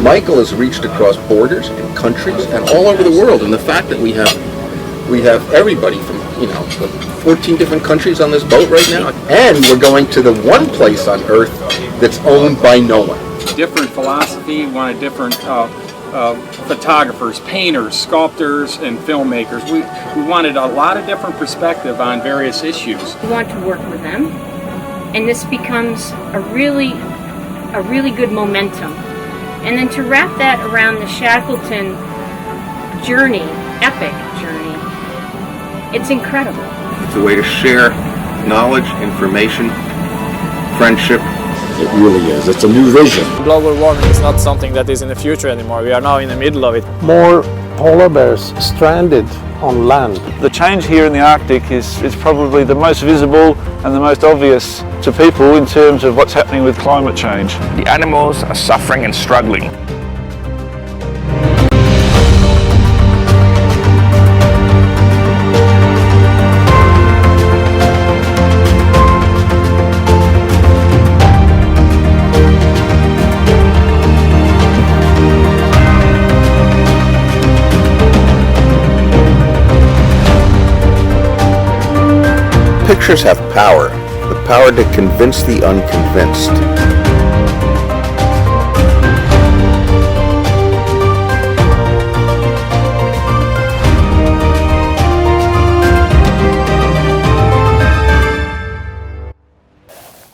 Michael has reached across borders and countries and all over the world, and the fact that we have everybody from 14 different countries on this boat right now, and we're going to the one place on Earth that's owned by no one.
Different philosophy, we wanted different photographers, painters, sculptors, and filmmakers. We wanted a lot of different perspective on various issues.
We want to work with them, and this becomes a really good momentum. And then to wrap that around the Shackleton journey, epic journey, it's incredible.
It's a way to share knowledge, information, friendship.
It really is. It's a new vision.
Global warming is not something that is in the future anymore. We are now in the middle of it.
More polar bears stranded on land.
The change here in the Arctic is probably the most visible and the most obvious to people in terms of what's happening with climate change.
The animals are suffering and struggling.
Pictures have power, the power to convince the unconvinced.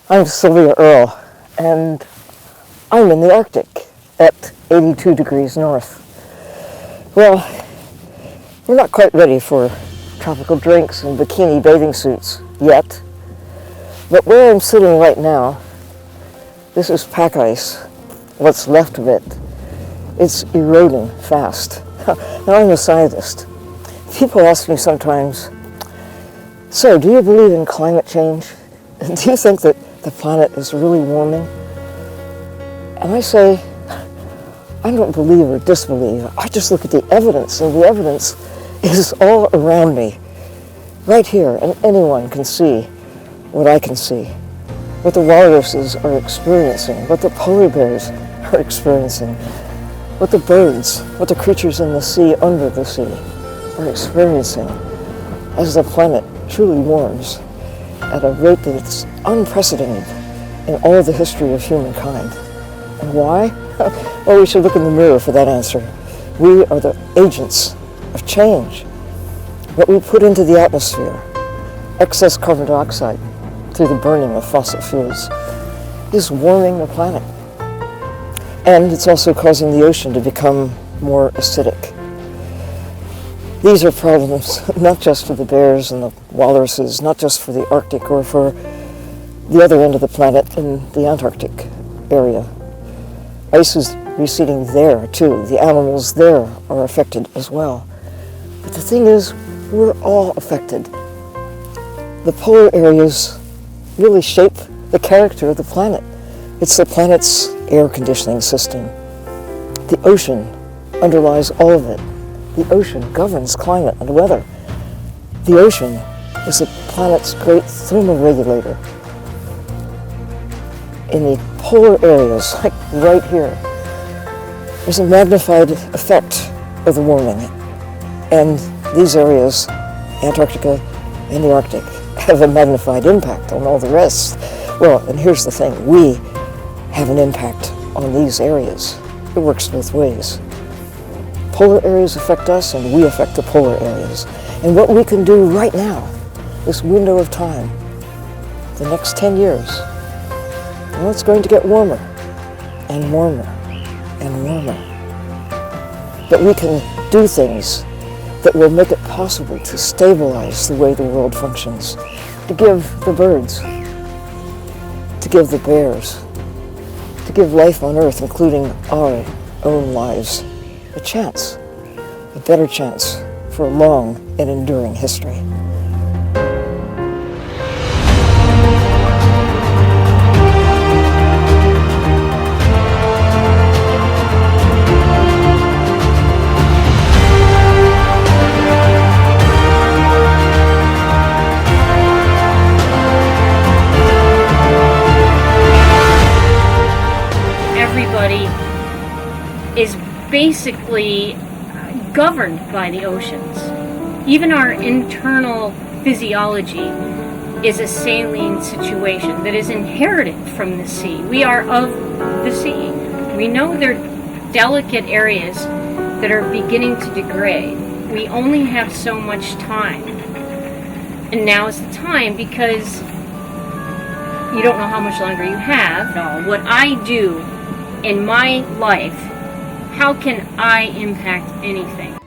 I'm Sylvia Earle, and I'm in the Arctic at 82 degrees north. Well, we're not quite ready for tropical drinks and bikini bathing suits yet, but where I'm sitting right now, this is pack ice, what's left of it. It's eroding fast. Now, I'm a scientist. People ask me sometimes, so do you believe in climate change? Do you think that the planet is really warming? And I say, I don't believe or disbelieve. I just look at the evidence, and the evidence is all around me, right here, and anyone can see what I can see, what the walruses are experiencing, what the polar bears are experiencing, what the birds, what the creatures in the sea, under the sea, are experiencing as the planet truly warms at a rate that's unprecedented in all the history of humankind. And why? Well, we should look in the mirror for that answer. We are the agents of change. What we put into the atmosphere, excess carbon dioxide through the burning of fossil fuels is warming the planet. And it's also causing the ocean to become more acidic. These are problems not just for the bears and the walruses, not just for the Arctic or for the other end of the planet in the Antarctic area. Ice is receding there too. The animals there are affected as well. But the thing is, we're all affected. The polar areas really shape the character of the planet. It's the planet's air conditioning system. The ocean underlies all of it. The ocean governs climate and weather. The ocean is the planet's great thermoregulator. In the polar areas, like right here, there's a magnified effect of the warming. And these areas, Antarctica and the Arctic, have a magnified impact on all the rest. Well, and here's the thing, we have an impact on these areas. It works both ways. Polar areas affect us and we affect the polar areas. And what we can do right now, this window of time, the next 10 years, well, it's going to get warmer and warmer and warmer. But we can do things that will make it possible to stabilize the way the world functions, to give the birds, to give the bears, to give life on Earth, including our own lives, a chance, a better chance for a long and enduring history.
Everybody is basically governed by the oceans. Even our internal physiology is a saline situation that is inherited from the sea. We are of the sea. We know there are delicate areas that are beginning to degrade. We only have so much time. And now is the time, because you don't know how much longer you have. No, what I do in my life, how can I impact anything?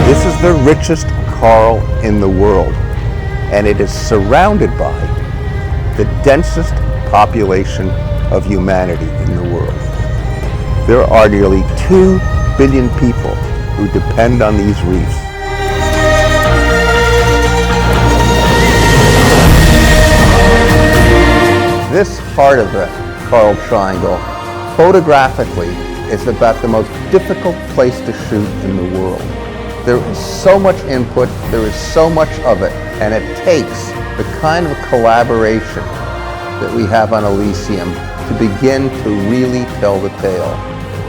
This is the richest coral in the world, and it is surrounded by the densest population of humanity in the world. There are nearly 2 billion people who depend on these reefs. This part of the coral triangle, photographically, is about the most difficult place to shoot in the world. There is so much input, there is so much of it, and it takes the kind of collaboration that we have on Elysium to begin to really tell the tale.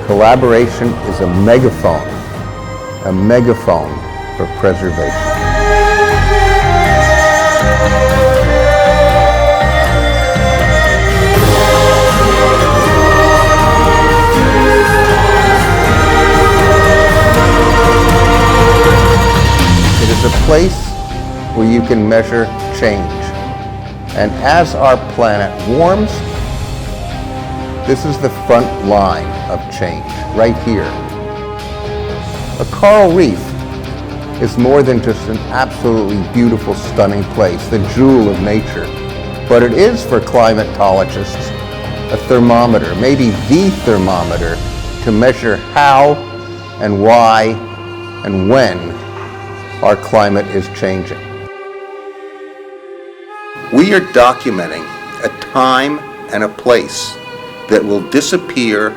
Collaboration is a megaphone for preservation. It is a place where you can measure change. And as our planet warms, this is the front line of change, right here. A coral reef is more than just an absolutely beautiful, stunning place, the jewel of nature. But it is, for climatologists, a thermometer, maybe the thermometer, to measure how and why and when our climate is changing. We are documenting a time and a place that will disappear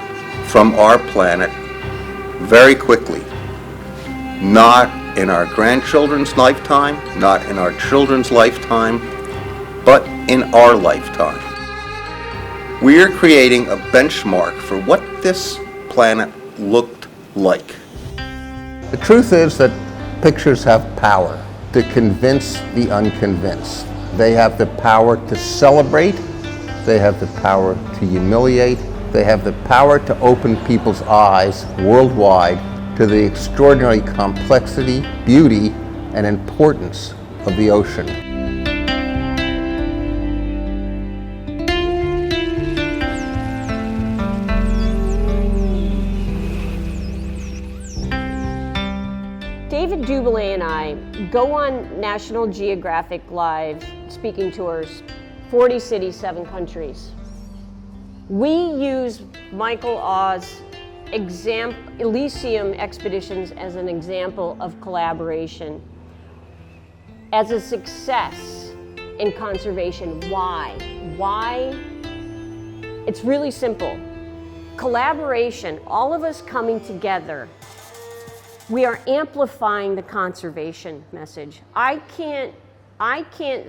from our planet very quickly. Not in our grandchildren's lifetime, not in our children's lifetime, but in our lifetime. We are creating a benchmark for what this planet looked like. The truth is that pictures have power to convince the unconvinced. They have the power to celebrate. They have the power to humiliate. They have the power to open people's eyes worldwide to the extraordinary complexity, beauty, and importance of the ocean.
David Dubélé and I go on National Geographic Live speaking tours, 40 cities, 7 countries. We use Michael Augh's Elysium expeditions as an example of collaboration, as a success in conservation. Why? Why? It's really simple. Collaboration, all of us coming together, we are amplifying the conservation message. I can't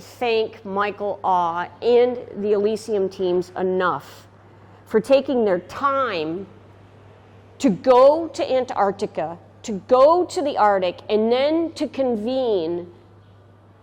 thank Michael Augh and the Elysium teams enough for taking their time to go to Antarctica, to go to the Arctic, and then to convene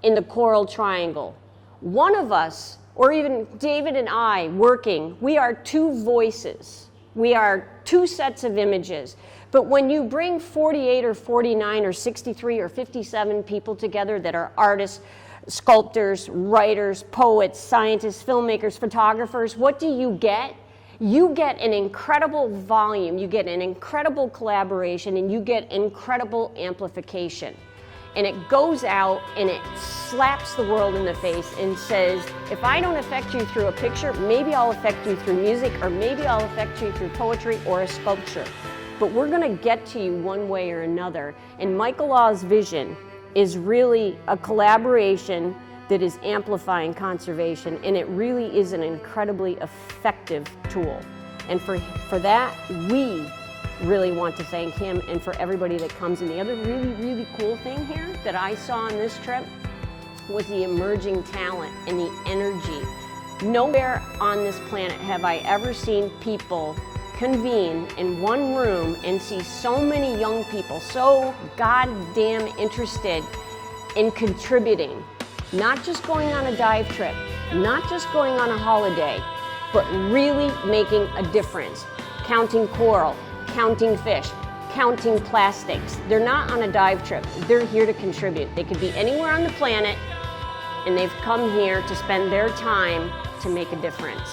in the Coral Triangle. One of us, or even David and I working, we are 2 voices. We are 2 sets of images. But when you bring 48 or 49 or 63 or 57 people together that are artists, sculptors, writers, poets, scientists, filmmakers, photographers, what do you get? You get an incredible volume, you get an incredible collaboration, and you get incredible amplification. And it goes out and it slaps the world in the face and says, if I don't affect you through a picture, maybe I'll affect you through music, or maybe I'll affect you through poetry or a sculpture. But we're going to get to you one way or another. And Michael Augh's vision is really a collaboration that is amplifying conservation, and it really is an incredibly effective tool. And for that, we really want to thank him, and for everybody that comes. And the other really, really cool thing here that I saw on this trip was the emerging talent and the energy. Nowhere on this planet have I ever seen people convene in one room and see so many young people so goddamn interested in contributing. Not just going on a dive trip, not just going on a holiday, but really making a difference. Counting coral, counting fish, counting plastics. They're not on a dive trip, they're here to contribute. They could be anywhere on the planet, and they've come here to spend their time to make a difference.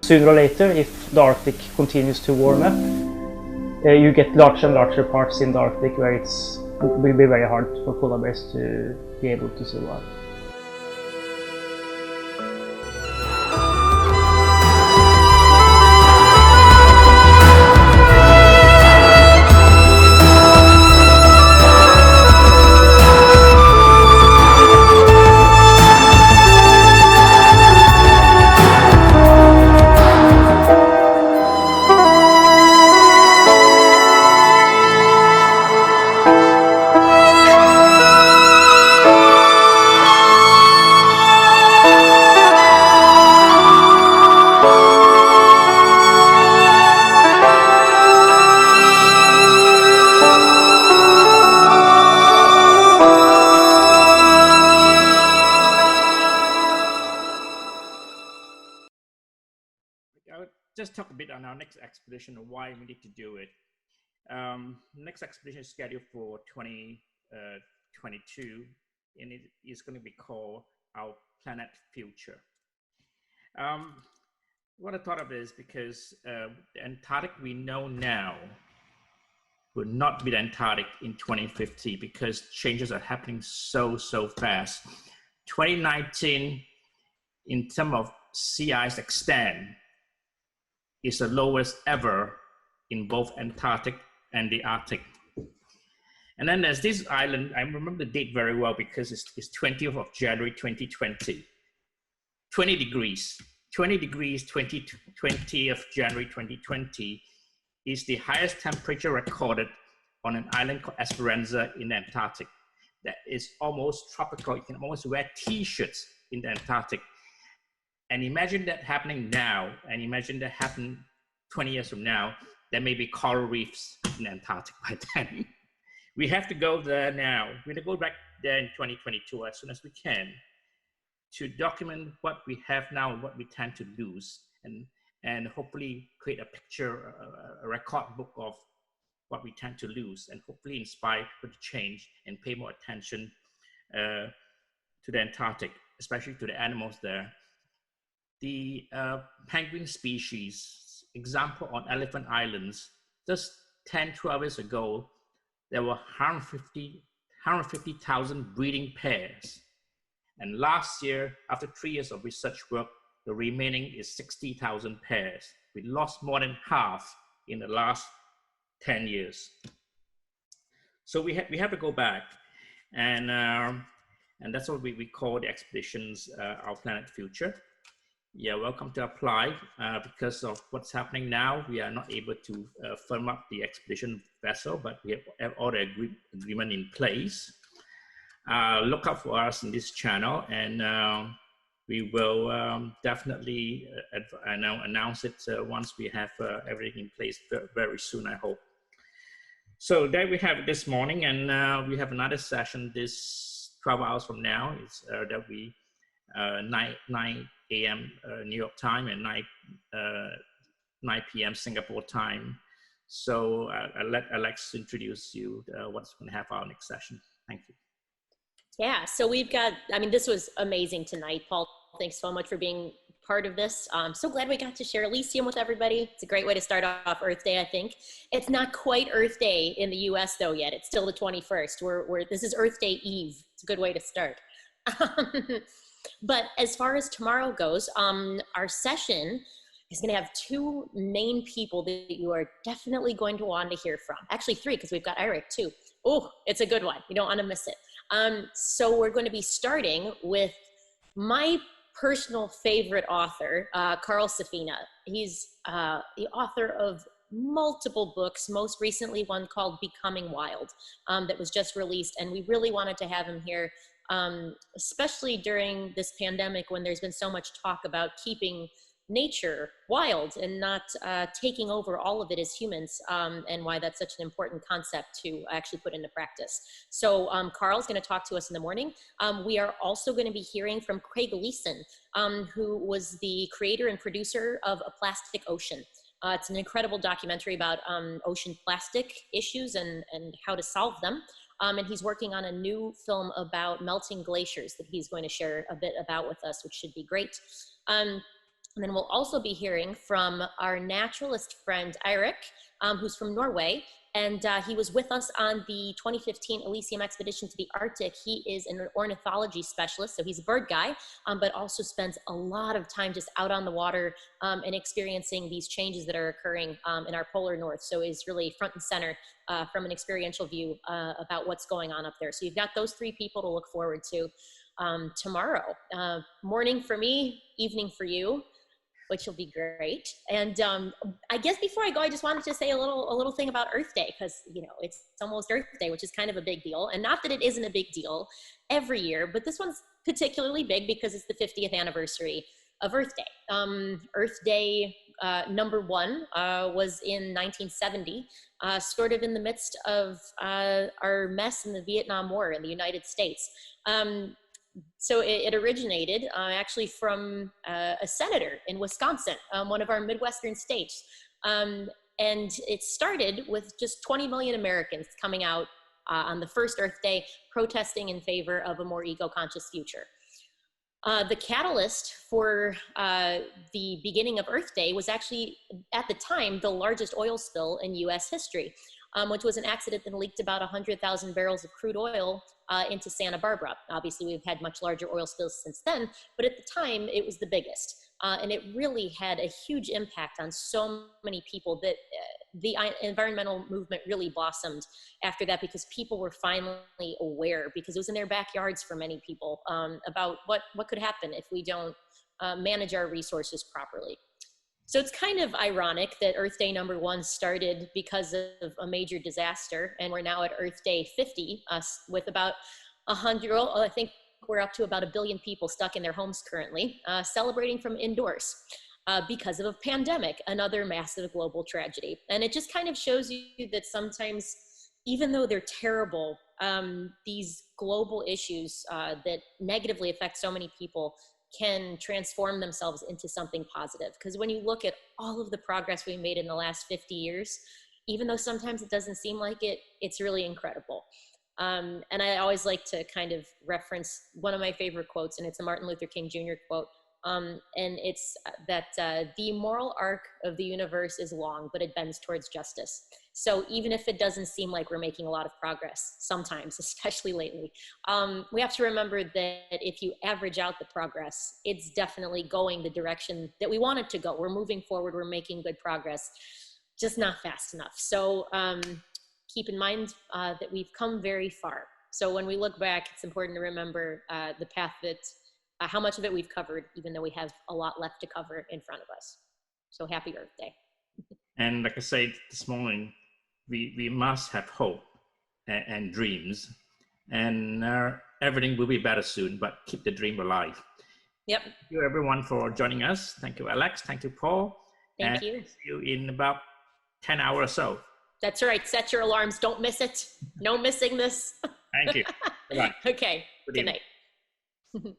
Sooner or later, if the Arctic continues to warm up, you get larger and larger parts in the Arctic where it will be very hard for polar bears to be able to survive.
Just talk a bit on our next expedition and why we need to do it. Next expedition is scheduled for 2022, and it is going to be called Our Planet Future. What I thought of is because the Antarctic we know now will not be the Antarctic in 2050 because changes are happening so fast. 2019, in terms of sea ice extent, is the lowest ever in both Antarctic and the Arctic. And then there's this island, I remember the date very well because it's 20th of January 2020. 20 degrees, 20th January 2020 is the highest temperature recorded on an island called Esperanza in the Antarctic. That is almost tropical. You can almost wear t-shirts in the Antarctic. And imagine that happening now, and imagine that happen 20 years from now, there may be coral reefs in the Antarctic by then. We have to go there now. We're gonna go back there in 2022 as soon as we can to document what we have now and what we tend to lose, and hopefully create a picture, a record book of what we tend to lose, and hopefully inspire people to change and pay more attention to the Antarctic, especially to the animals there. The penguin species, example on Elephant Islands, just 10, 12 years ago, there were 150,000 breeding pairs. And last year, after 3 years of research work, the remaining is 60,000 pairs. We lost more than half in the last 10 years. So we have to go back, and that's what we call the expeditions, Our Planet Future. You're welcome to apply. Because of what's happening now, we are not able to firm up the expedition vessel, but we have all the agreement in place. Look out for us in this channel, and we will definitely announce it once we have everything in place very soon, I hope. So there we have it this morning, and we have another session this 12 hours from now. It's that we 9 a.m. New York time and 9 p.m. Singapore time. So I'll let Alex introduce you what's going to have our next session. Thank you.
Yeah, so we've got, I mean, this was amazing tonight. Paul, thanks so much for being part of this. I'm so glad we got to share Elysium with everybody. It's a great way to start off Earth Day, I think. It's not quite Earth Day in the US though yet. It's still the 21st. This is Earth Day Eve. It's a good way to start. But as far as tomorrow goes, our session is going to have two main people that you are definitely going to want to hear from. Actually, three, because we've got Eric too. Oh, it's a good one. You don't want to miss it. So we're going to be starting with my personal favorite author, Carl Safina. He's the author of multiple books, most recently one called Becoming Wild, that was just released. And we really wanted to have him here, especially during this pandemic when there's been so much talk about keeping nature wild and not taking over all of it as humans, and why that's such an important concept to actually put into practice. So Carl's going to talk to us in the morning. We are also going to be hearing from Craig Leeson, who was the creator and producer of A Plastic Ocean. It's an incredible documentary about ocean plastic issues and how to solve them. And he's working on a new film about melting glaciers that he's going to share a bit about with us, which should be great. And then we'll also be hearing from our naturalist friend, Eirik, who's from Norway. And he was with us on the 2015 Elysium expedition to the Arctic. He is an ornithology specialist, so he's a bird guy, but also spends a lot of time just out on the water and experiencing these changes that are occurring in our polar north. So he's really front and center from an experiential view about what's going on up there. So you've got those three people to look forward to tomorrow. Morning for me, evening for you, which will be great. And I guess before I go, I just wanted to say a little thing about Earth Day, because you know it's almost Earth Day, which is kind of a big deal. And not that it isn't a big deal every year, but this one's particularly big because it's the 50th anniversary of Earth Day. Earth Day number one was in 1970, sort of in the midst of our mess in the Vietnam War in the United States. So it originated actually from a senator in Wisconsin, one of our Midwestern states. And it started with just 20 million Americans coming out on the first Earth Day, protesting in favor of a more eco-conscious future. The catalyst for the beginning of Earth Day was actually, at the time, the largest oil spill in US history, which was an accident that leaked about 100,000 barrels of crude oil into Santa Barbara. Obviously, we've had much larger oil spills since then, but at the time, it was the biggest. And it really had a huge impact on so many people that the environmental movement really blossomed after that, because people were finally aware, because it was in their backyards for many people, about what could happen if we don't manage our resources properly. So it's kind of ironic that Earth Day #1 started because of a major disaster, and we're now at Earth Day 50 with about 100, I think we're up to about 1 billion people stuck in their homes currently, celebrating from indoors because of a pandemic, another massive global tragedy. And it just kind of shows you that sometimes, even though they're terrible, these global issues that negatively affect so many people can transform themselves into something positive. Because when you look at all of the progress we made in the last 50 years, even though sometimes it doesn't seem like it, it's really incredible. And I always like to kind of reference one of my favorite quotes, and it's a Martin Luther King Jr. quote. And it's that the moral arc of the universe is long, but it bends towards justice. So even if it doesn't seem like we're making a lot of progress, sometimes, especially lately, we have to remember that if you average out the progress, it's definitely going the direction that we want it to go. We're moving forward, we're making good progress, just not fast enough. So keep in mind that we've come very far. So when we look back, it's important to remember the path that, how much of it we've covered, even though we have a lot left to cover in front of us. So happy Earth Day.
And like I said this morning, we must have hope and dreams, and everything will be better soon, but keep the dream alive.
Yep.
Thank you everyone for joining us. Thank you, Alex. Thank you, Paul.
Thank you.
See you in about 10 hours or so.
That's right. Set your alarms. Don't miss it. No missing this.
Thank you. Bye-bye.
Okay. Good night.